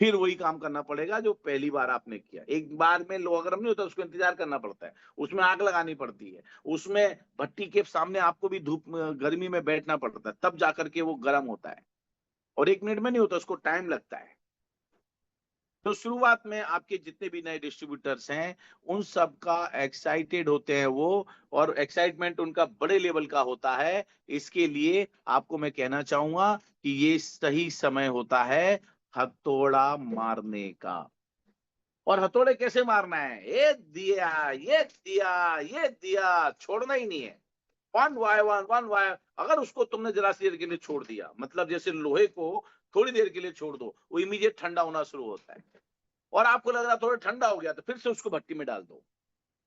[SPEAKER 2] फिर वही काम करना पड़ेगा जो पहली बार आपने किया। एक बार में लोहा गर्म नहीं होता, उसको इंतजार करना पड़ता है, उसमें आग लगानी पड़ती है, उसमें भट्टी के सामने आपको भी धूप गर्मी में बैठना पड़ता है, तब जाकर के वो गर्म होता है। और 1 मिनट में नहीं होता, उसको टाइम लगता है। तो शुरुआत में आपके जितने भी नए डिस्ट्रीब्यूटर्स हैं, उन सब का एक्साइटेड होते हैं वो, और एक्साइटमेंट उनका बड़े लेवल का होता है। इसके लिए आपको मैं कहना चाहूंगा कि ये सही समय होता है हथौड़ा मारने का। और हथौड़े कैसे मारना है? ये दिया, ये दिया, ये दिया, छोड़ना ही नहीं है। One Y one, one Y. अगर उसको तुमने जरा सी देर के लिए छोड़ दिया, मतलब जैसे लोहे को थोड़ी देर के लिए छोड़ दो, वो इमीडिएट ठंडा होना शुरू होता है, और आपको लग रहा थोड़ा ठंडा हो गया तो फिर से उसको भट्टी में डाल दो।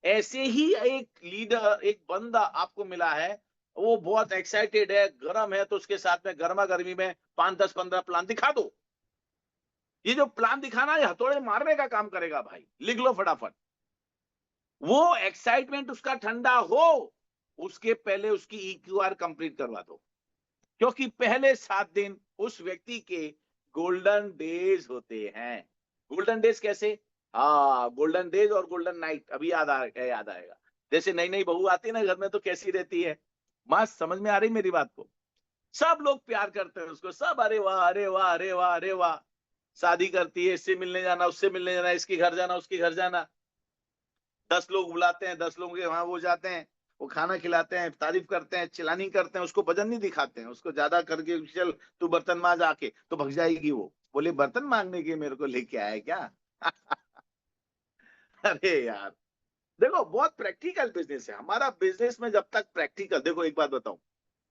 [SPEAKER 2] ऐसे ही एक लीडर, एक बंदा आपको मिला है, वो बहुत एक्साइटेड है, गर्म है, तो उसके साथ में गर्मा गर्मी में 5 10 15 प्लान दिखा दो। ये जो प्लान दिखाना, ये हथौड़े मारने का काम करेगा भाई, लिख लो फटाफट। वो एक्साइटमेंट उसका ठंडा हो, उसके पहले उसकी EQR कंप्लीट करवा दो, क्योंकि पहले 7 दिन उस व्यक्ति के गोल्डन डेज होते हैं। गोल्डन डेज कैसे? हाँ, गोल्डन डेज और गोल्डन नाइट अभी याद आएगा। जैसे नई नई बहू आती है ना घर में, तो कैसी रहती है? मस्त, समझ में आ रही मेरी बात को? सब लोग प्यार करते हैं उसको, सब अरे वाह, अरे वाह, अरे वाह, अरे वाह। शादी करती है, इससे मिलने जाना, उससे मिलने जाना, इसके घर जाना, उसके घर जाना, 10 लोग बुलाते हैं, 10 लोगों के वहां वो जाते हैं, वो खाना खिलाते हैं, तारीफ करते हैं, चिलानी करते हैं, उसको वजन नहीं दिखाते हैं, उसको ज्यादा करके चल तू बर्तन मांज आके, तो भग जाएगी वो, बोले बर्तन मांगने के मेरे को लेके आया क्या? अरे यार, देखो बहुत प्रैक्टिकल बिजनेस है हमारा। बिजनेस में जब तक प्रैक्टिकल, देखो एक बात बताऊं,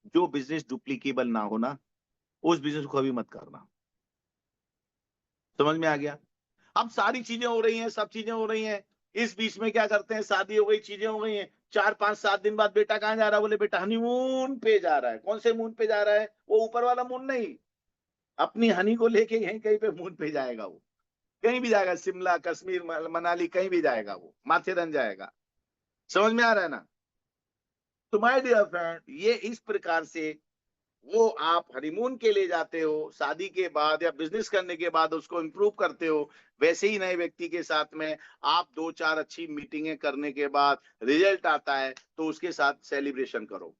[SPEAKER 2] जो बिजनेस डुप्लीकेबल ना हो ना, उस बिजनेस को कभी मत करना। समझ में आ गया? अब सारी चीजें हो रही हैं, सब चीजें हो रही हैं, इस बीच में क्या करते हैं, शादी हो गई, चीजें हो गई हैं, 4 5 7 दिन बाद बेटा कहाँ जा रहा है? बोले बेटा हनीमून पे जा रहा है। कौन से मून पे जा रहा है? वो ऊपर वाला मून नहीं, अपनी हनी को लेके कहीं कहीं पे मून पे जाएगा वो, कहीं भी जाएगा, शिमला, कश्मीर, मनाली, कहीं भी जाएगा वो, माथेरन जाएगा। समझ में आ रहा है ना? तो माय डियर फ्रेंड, ये इस प्रकार से वो आप हनीमून के लिए जाते हो, शादी के बाद या बिजनेस करने के बाद उसको इंप्रूव करते हो। वैसे ही नए व्यक्ति के साथ में आप 2 4 अच्छी मीटिंगें करने के बाद रिजल्ट आता है, तो उसके साथ सेलिब्रेशन करो।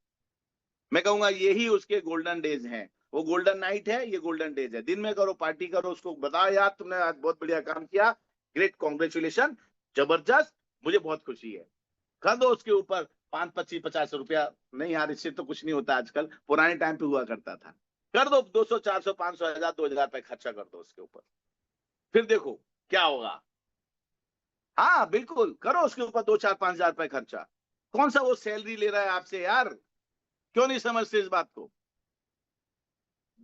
[SPEAKER 2] मैं कहूंगा यही उसके गोल्डन डेज हैं। वो गोल्डन नाइट है, ये गोल्डन डेज है। दिन में करो, पार्टी करो, उसको बताओ यार तुमने आज बहुत बढ़िया काम किया, ग्रेट, कॉन्ग्रेचुलेशन, जबरदस्त, मुझे बहुत खुशी है। कर दो उसके ऊपर 5 25 50 रुपया। नहीं यार, इससे तो कुछ नहीं होता, आजकल पुराने टाइम पे हुआ करता था। कर दो 200 400 500 1000 2000 रुपए खर्चा कर दो उसके ऊपर, फिर देखो क्या होगा। हाँ बिल्कुल, करो उसके ऊपर 2 4 5 हजार रुपए खर्चा। कौन सा वो सैलरी ले रहा है आपसे यार? क्यों नहीं समझते इस बात को?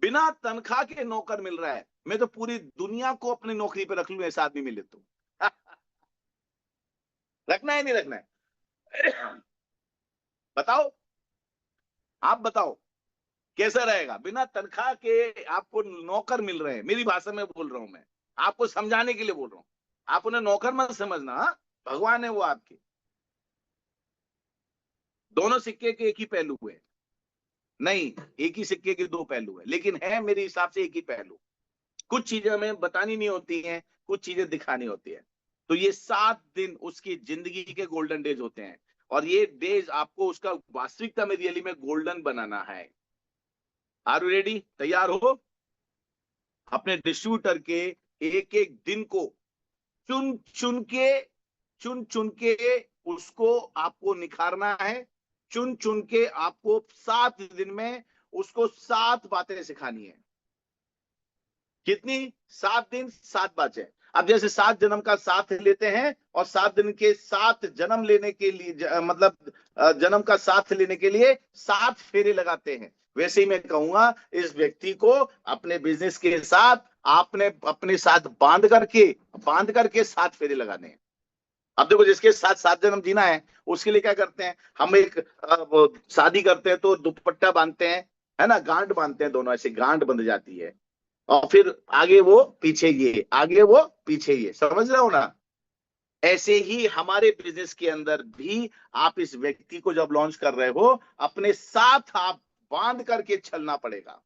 [SPEAKER 2] बिना तनख्वाह के नौकर मिल रहा है। मैं तो पूरी दुनिया को अपनी नौकरी पे रख लूं, ऐसा आदमी मिले तो। रखना है नहीं रखना है? बताओ, आप बताओ, कैसा रहेगा? बिना तनख्वाह के आपको नौकर मिल रहे हैं, मेरी भाषा में बोल रहा हूं मैं, आपको समझाने के लिए बोल रहा हूं। आप उन्हें नौकर मत समझना, हाँ? भगवान है वो आपके। दोनों सिक्के के एक ही पहलू है नहीं, एक ही सिक्के के दो पहलू है, लेकिन है मेरे हिसाब से एक ही पहलू। कुछ चीजें हमें बतानी नहीं होती हैं, कुछ चीजें दिखानी होती है। तो ये 7 दिन उसकी जिंदगी के गोल्डन डेज होते हैं, और ये डेज आपको उसका वास्तविकता में रियली में गोल्डन बनाना है। Are you ready? तैयार हो? अपने डिस्ट्रीब्यूटर के एक एक दिन को चुन चुन चुन के उसको आपको निखारना है। चुन चुन के आपको 7 दिन में उसको 7 बातें सिखानी है। कितनी? 7 दिन 7 बातें। अब जैसे 7 जन्म का साथ लेते हैं और 7 दिन के 7 जन्म लेने के लिए मतलब जन्म का साथ लेने के लिए 7 फेरे लगाते हैं, वैसे ही मैं कहूंगा इस व्यक्ति को अपने बिजनेस के साथ आपने अपने साथ बांध करके 7 फेरे लगाने हैं। अब देखो, जिसके साथ 7 जन्म जीना है उसके लिए क्या करते हैं, हम एक वो शादी करते हैं तो दुपट्टा बांधते हैं, है ना, गांठ बांधते हैं, दोनों ऐसे गांठ बंध जाती है, और फिर आगे वो पीछे ये, आगे वो पीछे ये, समझ रहे हो ना? ऐसे ही हमारे बिजनेस के अंदर भी आप इस व्यक्ति को जब लॉन्च कर रहे हो, अपने साथ आप बांध करके चलना पड़ेगा,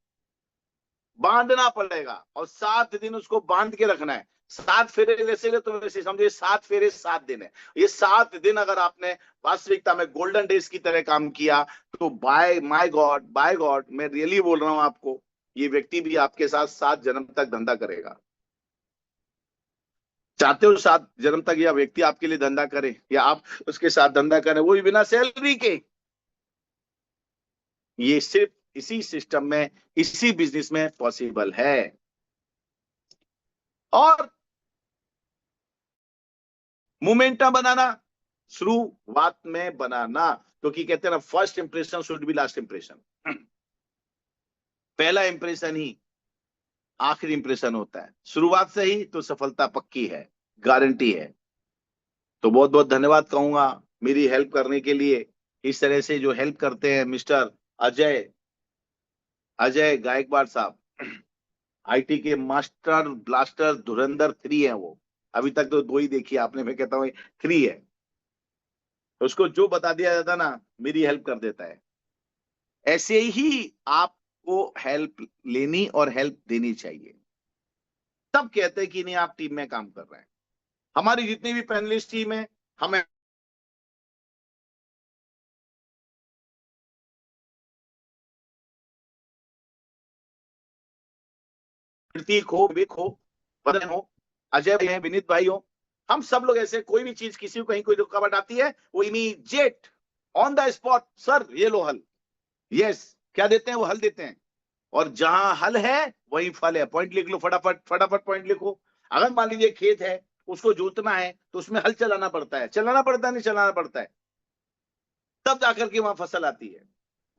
[SPEAKER 2] बांधना पड़ेगा, और 7 दिन उसको बांध के रखना है। 7 फेरे जैसे ले तो वैसे समझिए 7 फेरे 7 दिन है। ये 7 दिन अगर आपने वास्तविकता में गोल्डन डेज की तरह काम किया, तो बाय गॉड मैं रियली बोल रहा हूं आपको, ये व्यक्ति भी आपके साथ 7 जन्म तक धंधा करेगा। चाहते हो 7 जन्म तक यह व्यक्ति आपके लिए धंधा करे, या आप उसके साथ धंधा करें, वो भी बिना सैलरी के? ये सिर्फ इसी सिस्टम में, इसी बिजनेस में पॉसिबल है। और मोमेंटम बनाना, शुरुआत में बनाना, क्योंकि कहते हैं ना, first impression should be last impression. पहला इंप्रेशन ही आखिरी इंप्रेशन होता है। शुरुआत से ही तो सफलता पक्की है, गारंटी है। तो बहुत बहुत धन्यवाद कहूंगा मेरी हेल्प करने के लिए। इस तरह से जो हेल्प करते हैं मिस्टर अजय अजय गायकवाड़ साहब, आईटी के मास्टर ब्लास्टर धुरंधर 3 है वो। अभी तक तो 2 ही देखी आपने, मैं कहता हूँ 3 है। तो उसको जो बता दिया जाता ना, मेरी हेल्प कर देता है। ऐसे ही आपको हेल्प लेनी और हेल्प देनी चाहिए, तब कहते हैं कि नहीं आप टीम में काम कर रहे हैं। हमारी जितनी भी पैनलिस्ट टीम है, हमें प्रतीक हो, विवेक हो, वदन हो, अजय भाई हैं, विनीत भाई हो, हम सब लोग ऐसे, कोई भी चीज किसी को कहीं कोई रुकावट आती है, वो immediate on the spot, sir ये लो हल। यस, क्या देते हैं? वो हल देते हैं। और जहां हल है वहीं फल है। पॉइंट लिख लो, फटाफट फटाफट पॉइंट लिखो। अगर मान लीजिए खेत है, उसको जोतना है, तो उसमें हल चलाना पड़ता है, चलाना पड़ता है, नहीं चलाना पड़ता है, तब जाकर के वहां फसल आती है।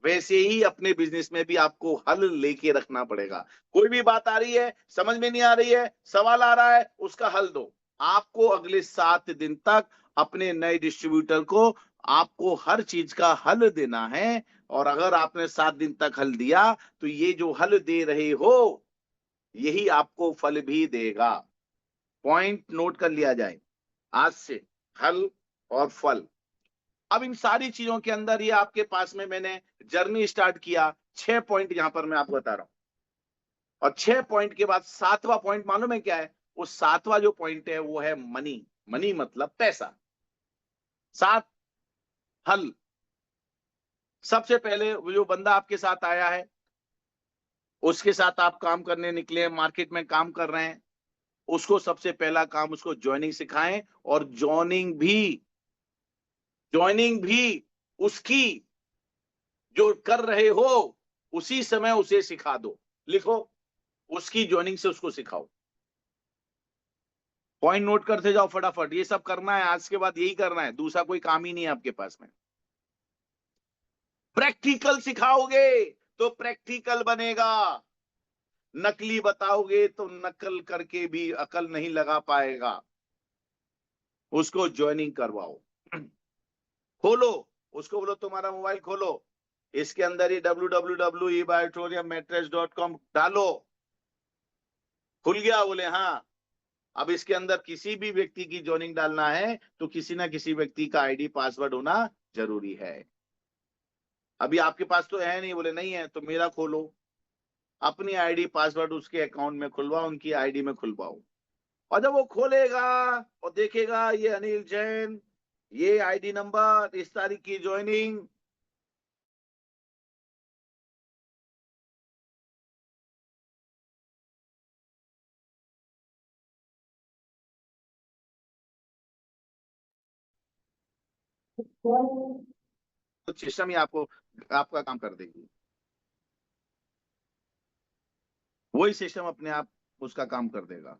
[SPEAKER 2] वैसे ही अपने बिजनेस में भी आपको हल लेके रखना पड़ेगा। कोई भी बात आ रही है, समझ में नहीं आ रही है, सवाल आ रहा है, उसका हल दो। आपको अगले 7 दिन तक अपने नए डिस्ट्रीब्यूटर को आपको हर चीज का हल देना है। और अगर आपने 7 दिन तक हल दिया, तो ये जो हल दे रहे हो, यही आपको फल भी देगा। पॉइंट नोट कर लिया जाए आज से, हल और फल। अब इन सारी चीजों के अंदर ये आपके पास में मैंने जर्नी स्टार्ट किया। 6 पॉइंट यहां पर मैं आपको बता रहा हूं, और 6 पॉइंट के बाद 7वां पॉइंट मालूम है क्या है? वो 7वां जो पॉइंट है वो है मनी। मनी मतलब पैसा। 7 हल। सबसे पहले वो जो बंदा आपके साथ आया है, उसके साथ आप काम करने निकले, मार्केट में काम कर रहे हैं, उसको सबसे पहला काम, उसको ज्वाइनिंग सिखाएं। और ज्वाइनिंग भी उसकी जो कर रहे हो उसी समय उसे सिखा दो। लिखो, उसकी ज्वाइनिंग से उसको सिखाओ। पॉइंट नोट करते जाओ फटाफट। ये सब करना है, आज के बाद यही करना है, दूसरा कोई काम ही नहीं है आपके पास में। प्रैक्टिकल सिखाओगे तो प्रैक्टिकल बनेगा, नकली बताओगे तो नकल करके भी अकल नहीं लगा पाएगा। उसको ज्वाइनिंग करवाओ। खोलो, उसको बोलो तुम्हारा मोबाइल खोलो, इसके अंदर ही www.eBiotoriumMattress.com डालो। खुल गया? बोले हाँ। अब इसके अंदर किसी भी व्यक्ति की ज्वाइनिंग डालना है तो किसी ना किसी व्यक्ति का आईडी पासवर्ड होना जरूरी है। अभी आपके पास तो है नहीं, बोले नहीं है तो मेरा खोलो, अपनी आईडी पासवर्ड उसके अकाउंट में खुलवाओ, उनकी आईडी में खुलवाओ। और जब वो खोलेगा और देखेगा ये अनिल जैन, ये आईडी नंबर, इस तारीख की ज्वाइनिंग, तो सिस्टम ही आपको आपका काम कर देगी, वही सिस्टम अपने आप उसका काम कर देगा।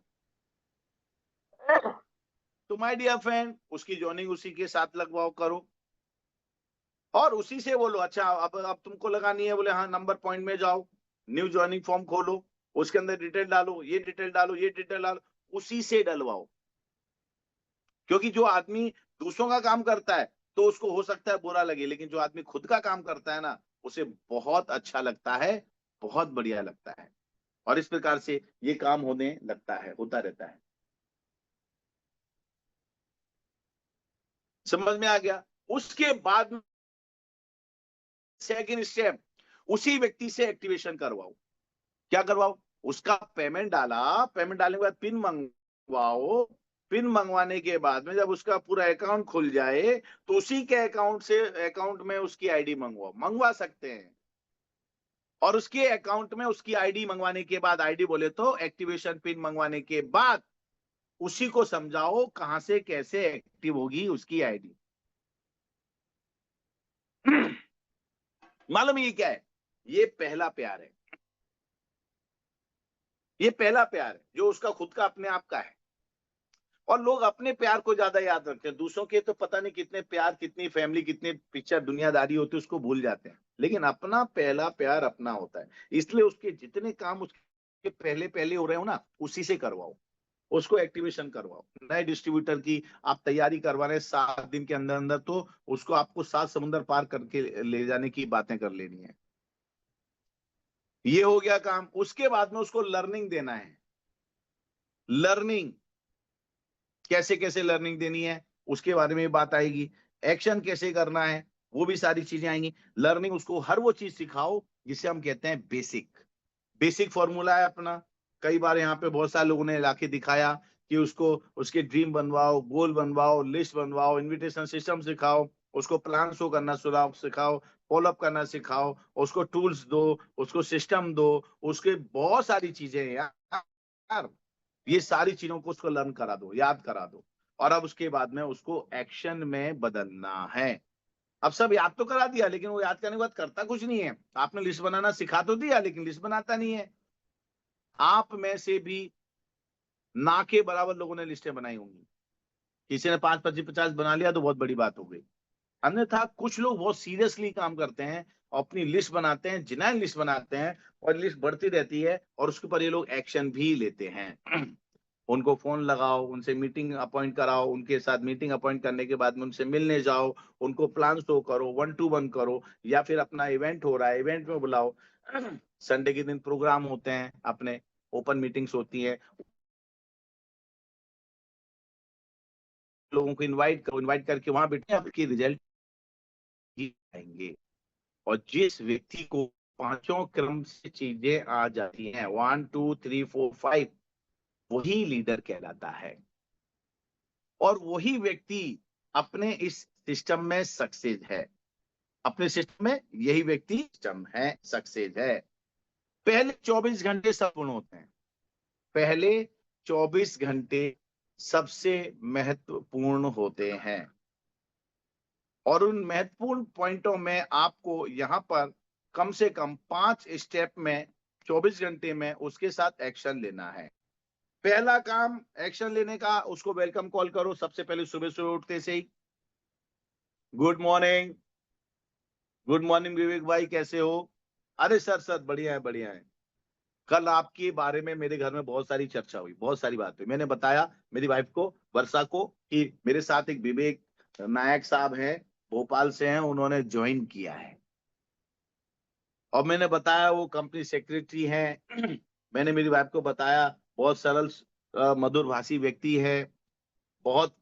[SPEAKER 2] तो माय डियर फ्रेंड, उसकी ज्वाइनिंग उसी के साथ लगवाओ, करो, और उसी से बोलो अच्छा अब तुमको लगानी है, बोले हाँ नंबर पॉइंट में जाओ, न्यू ज्वाइनिंग फॉर्म खोलो, उसके अंदर डिटेल डालो, ये डिटेल डालो, ये डिटेल डालो, उसी से डलवाओ। क्योंकि जो आदमी दूसरों का काम करता है तो उसको हो सकता है बुरा लगे, लेकिन जो आदमी खुद का काम करता है ना, उसे बहुत अच्छा लगता है, बहुत बढ़िया लगता है। और इस प्रकार से ये काम होने लगता है, होता रहता है। समझ में आ गया? उसके बाद सेकंड स्टेप, उसी व्यक्ति से एक्टिवेशन करवाओ। क्या करवाओ? उसका पेमेंट डाला, पेमेंट डालने के बाद पिन मंगवाओ, पिन मंगवाने के बाद में जब उसका पूरा अकाउंट खुल जाए तो उसी के अकाउंट में उसकी आईडी मंगवाओ, मंगवा सकते हैं। और उसके अकाउंट में उसकी आईडी मंगवाने के बाद, आईडी बोले तो एक्टिवेशन पिन मंगवाने के बाद, उसी को समझाओ कहां से कैसे एक्टिव होगी उसकी आईडी। मालूम ये क्या है? ये पहला प्यार है, ये पहला प्यार है जो उसका खुद का अपने आप का है। और लोग अपने प्यार को ज्यादा याद रखते हैं, दूसरों के तो पता नहीं कितने प्यार, कितनी फैमिली, कितने पिक्चर दुनियादारी होती है, उसको भूल जाते हैं। लेकिन अपना पहला प्यार अपना होता है, इसलिए उसके जितने काम उसके पहले पहले हो रहे हो ना, उसी से करवाओ, उसको एक्टिवेशन करवाओ। नए डिस्ट्रीब्यूटर की आप तैयारी करवा रहे हैं 7 दिन के अंदर अंदर, तो उसको आपको 7 समुंदर पार करके ले जाने की बातें कर लेनी है। ये हो गया काम। उसके बाद में उसको लर्निंग देना है। लर्निंग कैसे कैसे लर्निंग देनी है उसके बारे में बात आएगी। एक्शन कैसे करना है वो भी सारी चीजें आएंगी। लर्निंग, उसको हर वो चीज सिखाओ जिसे हम कहते हैं बेसिक। बेसिक फॉर्मूला है अपना। कई बार यहाँ पे बहुत सारे लोगों ने लाके दिखाया कि उसको उसके ड्रीम बनवाओ, गोल बनवाओ, लिस्ट बनवाओ, इनविटेशन सिस्टम सिखाओ, उसको प्लान शो करना सिखाओ, फॉलोअप करना सिखाओ, उसको टूल्स दो, उसको सिस्टम दो, उसके बहुत सारी चीजें हैं यार। ये सारी चीजों को उसको लर्न करा दो, याद करा दो। और अब उसके बाद में उसको एक्शन में बदलना है। अब सब याद तो करा दिया, लेकिन वो याद करने के बाद करता कुछ नहीं है। आपने लिस्ट बनाना सिखा तो दिया, लेकिन लिस्ट बनाता नहीं है। आप में से भी ना के बराबर लोगों ने लिस्टें बनाई होंगी। किसी ने 5, 25, 50 बना लिया तो बहुत बड़ी बात हो गई। अन्यथा कुछ लोग बहुत सीरियसली काम करते हैं, अपनी लिस्ट बनाते हैं, जिनाइन लिस्ट बनाते हैं, और लिस्ट बढ़ती रहती है, और उसके ऊपर ये लोग एक्शन भी लेते हैं। उनको फोन लगाओ, उनसे मीटिंग अपॉइंट कराओ, उनके साथ मीटिंग अपॉइंट करने के बाद में उनसे मिलने जाओ, उनको प्लान शो करो, 1-to-1 करो, या फिर अपना इवेंट हो रहा है, इवेंट में बुलाओ। संडे के दिन प्रोग्राम होते हैं, अपने ओपन मीटिंग्स होती है, लोगों को इनवाइट करो, इनवाइट करके वहां बैठे आपकी रिजल्ट आएंगे। और जिस व्यक्ति को पांचों क्रम से चीजें आ जाती हैं, 1, 2, 3, 4, 5, वही लीडर कहलाता है। और वही व्यक्ति अपने इस सिस्टम में सक्सेस है। अपने सिस्टम में यही व्यक्ति सिस्टम है, सक्सेस है। पहले 24 घंटे संपूर्ण होते हैं। पहले 24 घंटे सबसे महत्वपूर्ण होते हैं। और उन महत्वपूर्ण पॉइंटों में आपको यहाँ पर कम से कम 5 स्टेप में 24 घंटे में उसके साथ एक्शन लेना है। पहला काम एक्शन लेने का, उसको वेलकम कॉल करो। सबसे पहले सुबह सुबह उठते से ही गुड मॉर्निंग, गुड मॉर्निंग विवेक भाई, कैसे हो? अरे सर बढ़िया है, बढ़िया है। कल आपके बारे में मेरे घर में बहुत सारी चर्चा हुई, बहुत सारी बात हुई। मैंने बताया मेरी वाइफ को, वर्षा को, कि मेरे साथ एक विवेक नायक साहब हैं, भोपाल से हैं, उन्होंने ज्वाइन किया है। और मैंने बताया वो कंपनी सेक्रेटरी हैं। मैंने मेरी वाइफ को बताया बहुत सरल मधुर भाषी व्यक्ति है, बहुत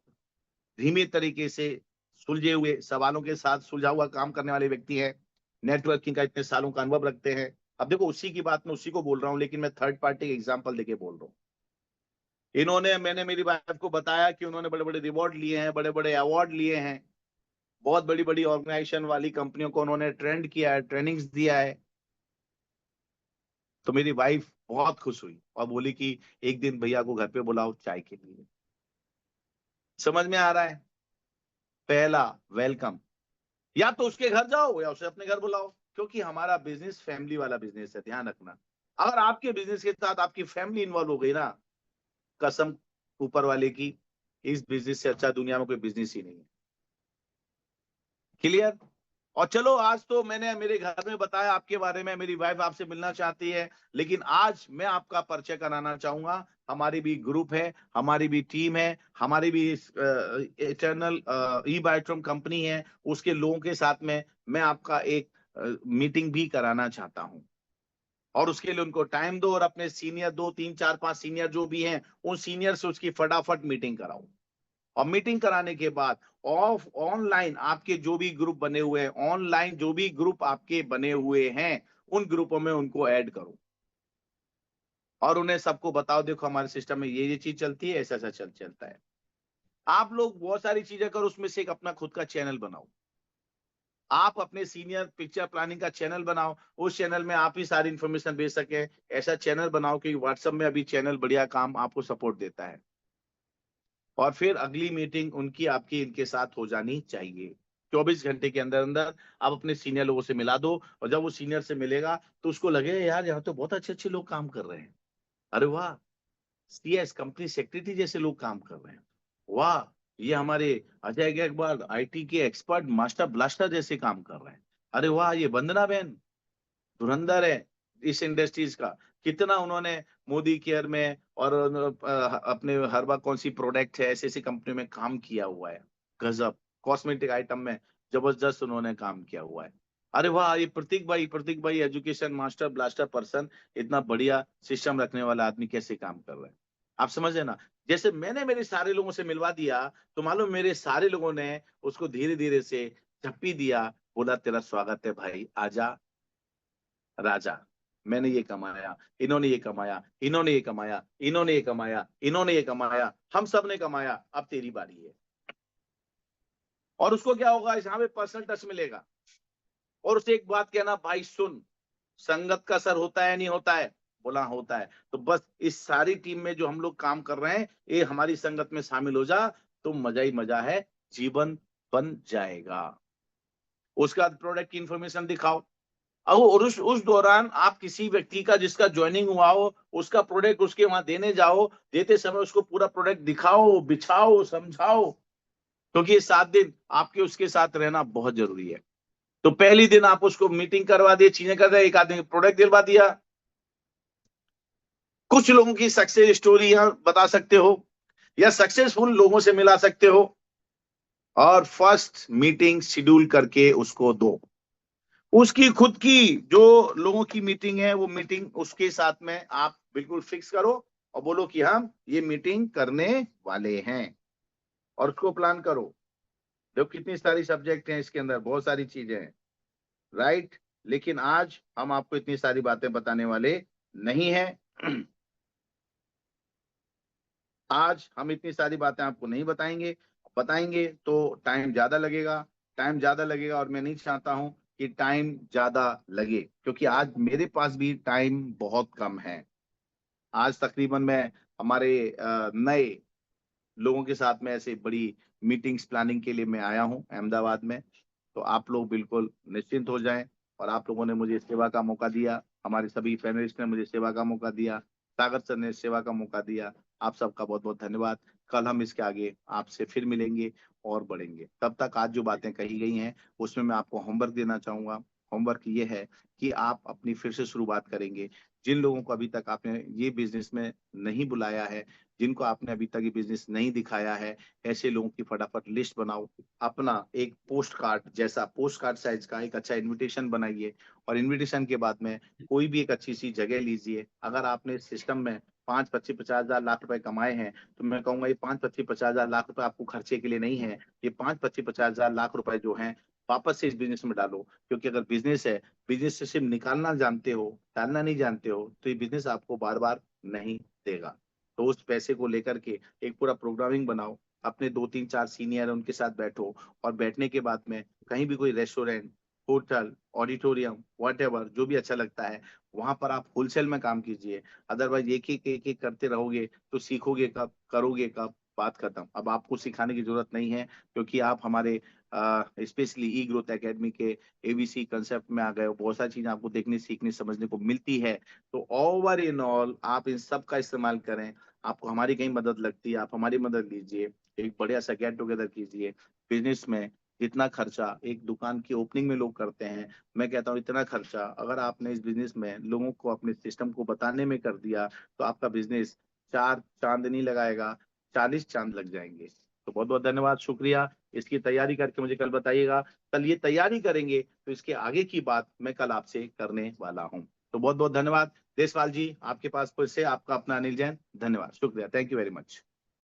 [SPEAKER 2] धीमे तरीके से सुलझे हुए सवालों के साथ सुलझा हुआ काम करने वाले व्यक्ति है, नेटवर्किंग का इतने सालों का अनुभव रखते हैं। अब देखो उसी की बात मैं उसी को बोल रहा हूँ, लेकिन मैं थर्ड पार्टी एग्जाम्पल देके बोल रहा हूँ। मैंने मेरी वाइफ को बताया कि उन्होंने बड़े बड़े रिवॉर्ड लिए हैं, बड़े बड़े अवार्ड लिए हैं, बहुत बड़ी बड़ी ऑर्गेनाइजेशन वाली कंपनियों को उन्होंने ट्रेंड किया है, ट्रेनिंग्स दिया है। तो मेरी वाइफ बहुत खुश हुई और बोली कि एक दिन भैया को घर पे बुलाओ चाय के लिए। समझ में आ रहा है? पहला वेलकम, या तो उसके घर जाओ या उसे अपने घर बुलाओ, क्योंकि हमारा बिजनेस फैमिली वाला बिजनेस है। ध्यान रखना, अगर आपके बिजनेस के साथ आपकी फैमिली इन्वॉल्व हो गई ना, कसम ऊपर वाले की, इस बिजनेस से अच्छा दुनिया में कोई बिजनेस ही नहीं है। क्लियर? और चलो आज तो मैंने मेरे घर में बताया आपके बारे में, मेरी वाइफ आपसे मिलना चाहती है, लेकिन आज मैं आपका परिचय कराना चाहूंगा। हमारी भी ग्रुप है, हमारी भी टीम है, हमारी भी इटर्नल ई बायोट्रम कंपनी है, उसके लोगों के साथ में मैं आपका एक मीटिंग भी कराना चाहता हूं। और उसके लिए उनको टाइम दो और अपने सीनियर 2 3 4 5 सीनियर जो भी हैं, उन सीनियर से उसकी फटाफट मीटिंग कराओ। और मीटिंग कराने के बाद ऑफ ऑनलाइन आपके जो भी ग्रुप बने हुए हैं, ऑनलाइन जो भी ग्रुप आपके बने हुए हैं, उन ग्रुपों में उनको ऐड करो और उन्हें सबको बताओ, देखो हमारे सिस्टम में ये चीज चलती है, ऐसा ऐसा चलता है। आप लोग बहुत सारी चीजें करो, उसमें से एक अपना खुद का चैनल बनाओ। आप अपने सीनियर पिक्चर प्लानिंग का चैनल बनाओ, उस चैनल में आप ही सारी इंफॉर्मेशन भेज सके। ऐसा चैनल बनाओ कि व्हाट्सएप में अभी चैनल बढ़िया काम आपको सपोर्ट देता है। और फिर अगली मीटिंग उनकी आपकी इनके साथ हो जानी चाहिए। 24 घंटे के अंदर अंदर आप अपने सीनियर लोगों से मिला दो, और जब वो सीनियर से मिलेगा तो उसको लगे यार यहाँ तो बहुत अच्छे अच्छे लोग काम कर रहे हैं। अरे वाह, सीएस कंपनी सेक्रेटरी जैसे लोग काम कर रहे हैं। वाह, ये हमारे अजय गायकवाड़ आईटी के एक्सपर्ट मास्टर ब्लास्टर जैसे काम कर रहे हैं। अरे वाह, ये वंदना बहन धुरंधर है इस इंडस्ट्रीज का, कितना उन्होंने मोदी केयर में और अपने हर बार कौन सी प्रोडक्ट है ऐसी ऐसी कंपनी में काम किया हुआ है। गजब, कॉस्मेटिक आइटम में जबरदस्त उन्होंने काम किया हुआ है। अरे वाह, ये प्रतीक भाई एजुकेशन मास्टर ब्लास्टर पर्सन, इतना बढ़िया सिस्टम रखने वाला आदमी कैसे काम कर रहा है। आप समझ रहे ना? जैसे मैंने मेरे सारे लोगों से मिलवा दिया, तो मालूम मेरे सारे लोगों ने उसको धीरे धीरे से झप्पी दिया, बोला तेरा स्वागत है भाई, आजा राजा। मैंने ये कमाया, इन्होंने ये कमाया, इन्होंने ये कमाया, इन्होंने ये कमाया, इन्होंने ये कमाया, हम सब ने कमाया, अब तेरी बारी है। और उसको क्या होगा, यहाँ पे पर्सनल टच मिलेगा। और उसे एक बात कहना, भाई सुन, संगत का असर होता है नहीं होता है? बोला होता है। तो बस इस सारी टीम में जो हम लोग काम कर रहे हैं, ये हमारी संगत में शामिल हो जा, तो मजा ही मजा है, जीवन बन जाएगा। उसके बाद प्रोडक्ट की इंफॉर्मेशन दिखाओ। और उस दौरान आप किसी व्यक्ति का जिसका ज्वाइनिंग हुआ हो, उसका प्रोडक्ट उसके वहां देने जाओ, देते समय उसको पूरा प्रोडक्ट दिखाओ, बिछाओ, समझाओ, क्योंकि ये 7 दिन आपके उसके साथ रहना बहुत जरूरी है। तो पहली दिन आप उसको मीटिंग करवा दिए, चीजें कर रहे, एक आदमी प्रोडक्ट दिलवा दिया। कुछ लोगों की सक्सेस स्टोरी यहाँ बता सकते हो, या सक्सेसफुल लोगों से मिला सकते हो, और फर्स्ट मीटिंग शेड्यूल करके उसको दो। उसकी खुद की जो लोगों की मीटिंग है, वो मीटिंग उसके साथ में आप बिल्कुल फिक्स करो और बोलो कि हम ये मीटिंग करने वाले हैं, और उसको प्लान करो। देखो कितनी सारी सब्जेक्ट हैं इसके अंदर, बहुत सारी चीजें हैं, राइट? लेकिन आज हम आपको इतनी सारी बातें बताने वाले नहीं हैं। आज हम इतनी सारी बातें आपको नहीं बताएंगे, बताएंगे तो टाइम ज्यादा लगेगा, टाइम ज्यादा लगेगा, और मैं नहीं चाहता हूं कि टाइम ज्यादा लगे, क्योंकि आज मेरे पास भी टाइम बहुत कम है। आज तकरीबन मैं हमारे नए लोगों के साथ में ऐसे बड़ी मीटिंग्स प्लानिंग के लिए मैं आया हूं अहमदाबाद में। तो आप लोग बिल्कुल निश्चिंत हो जाएं, और आप लोगों ने मुझे सेवा का मौका दिया, हमारे सभी पैनलिस्ट ने मुझे सेवा का मौका दिया, सागर सर ने सेवा का मौका दिया। आप सबका बहुत बहुत धन्यवाद। कल हम इसके आगे आपसे फिर मिलेंगे और बढ़ेंगे। तब तक आज जो बातें कही गई हैं उसमें मैं आपको होमवर्क देना चाहूंगा। होमवर्क ये है कि आप अपनी फिर से शुरुआत करेंगे। जिन लोगों को अभी तक आपने ये बिजनेस में नहीं बुलाया है, जिनको आपने अभी तक ये बिजनेस नहीं दिखाया है, ऐसे लोगों की फटाफट लिस्ट बनाओ। अपना एक पोस्ट कार्ड जैसा, पोस्ट कार्ड साइज का एक अच्छा इनविटेशन बनाइए, और इनविटेशन के बाद में कोई भी एक अच्छी सी जगह लीजिए। अगर आपने सिस्टम में 5, 25, 50,000 लाख रुपए कमाए हैं, तो मैं कहूंगा ये 5, 25, 50,000 लाख रुपए आपको खर्चे के लिए नहीं है। ये 5, 25, 50,000 लाख रुपए जो हैं वापस से इस बिजनेस में डालो, क्योंकि अगर बिजनेस है, बिजनेस से सिर्फ निकालना जानते हो, डालना नहीं जानते हो, तो ये बिजनेस आपको बार बार नहीं देगा। तो उस पैसे को लेकर के एक पूरा प्रोग्रामिंग बनाओ, अपने 2, 3, 4 सीनियर उनके साथ बैठो, और बैठने के बाद में कहीं भी कोई रेस्टोरेंट, होटल, ऑडिटोरियम, वॉट जो भी अच्छा लगता है, वहां पर आप होलसेल में काम कीजिए। अदरवाइज एक एक करते रहोगे तो सीखोगे कब, करोगे कब, बात खत्म। अब आपको सिखाने की जरूरत नहीं है, क्योंकि आप हमारे स्पेशली ई ग्रोथ एकेडमी के एबीसी कंसेप्ट में आ गए हो। बहुत सारी चीजें आपको देखने, सीखने, समझने को मिलती है। तो ओवर इन ऑल आप इन सब का इस्तेमाल करें। आपको हमारी कहीं मदद लगती है, आप हमारी मदद लीजिए, एक बढ़िया सा गेट टुगेदर कीजिए। बिजनेस में जितना खर्चा एक दुकान की ओपनिंग में लोग करते हैं, मैं कहता हूँ इतना खर्चा अगर आपने इस बिजनेस में लोगों को अपने सिस्टम को बताने में कर दिया, तो आपका बिजनेस 4 चांद नहीं लगाएगा, 40 चांद लग जाएंगे। तो बहुत बहुत धन्यवाद, शुक्रिया। इसकी तैयारी करके मुझे कल बताइएगा। कल ये तैयारी करेंगे तो इसके आगे की बात मैं कल आपसे करने वाला हूँ। तो बहुत बहुत धन्यवाद। देसपाल जी, आपके पास फिर से आपका अपना अनिल जैन। धन्यवाद, शुक्रिया, थैंक यू वेरी मच।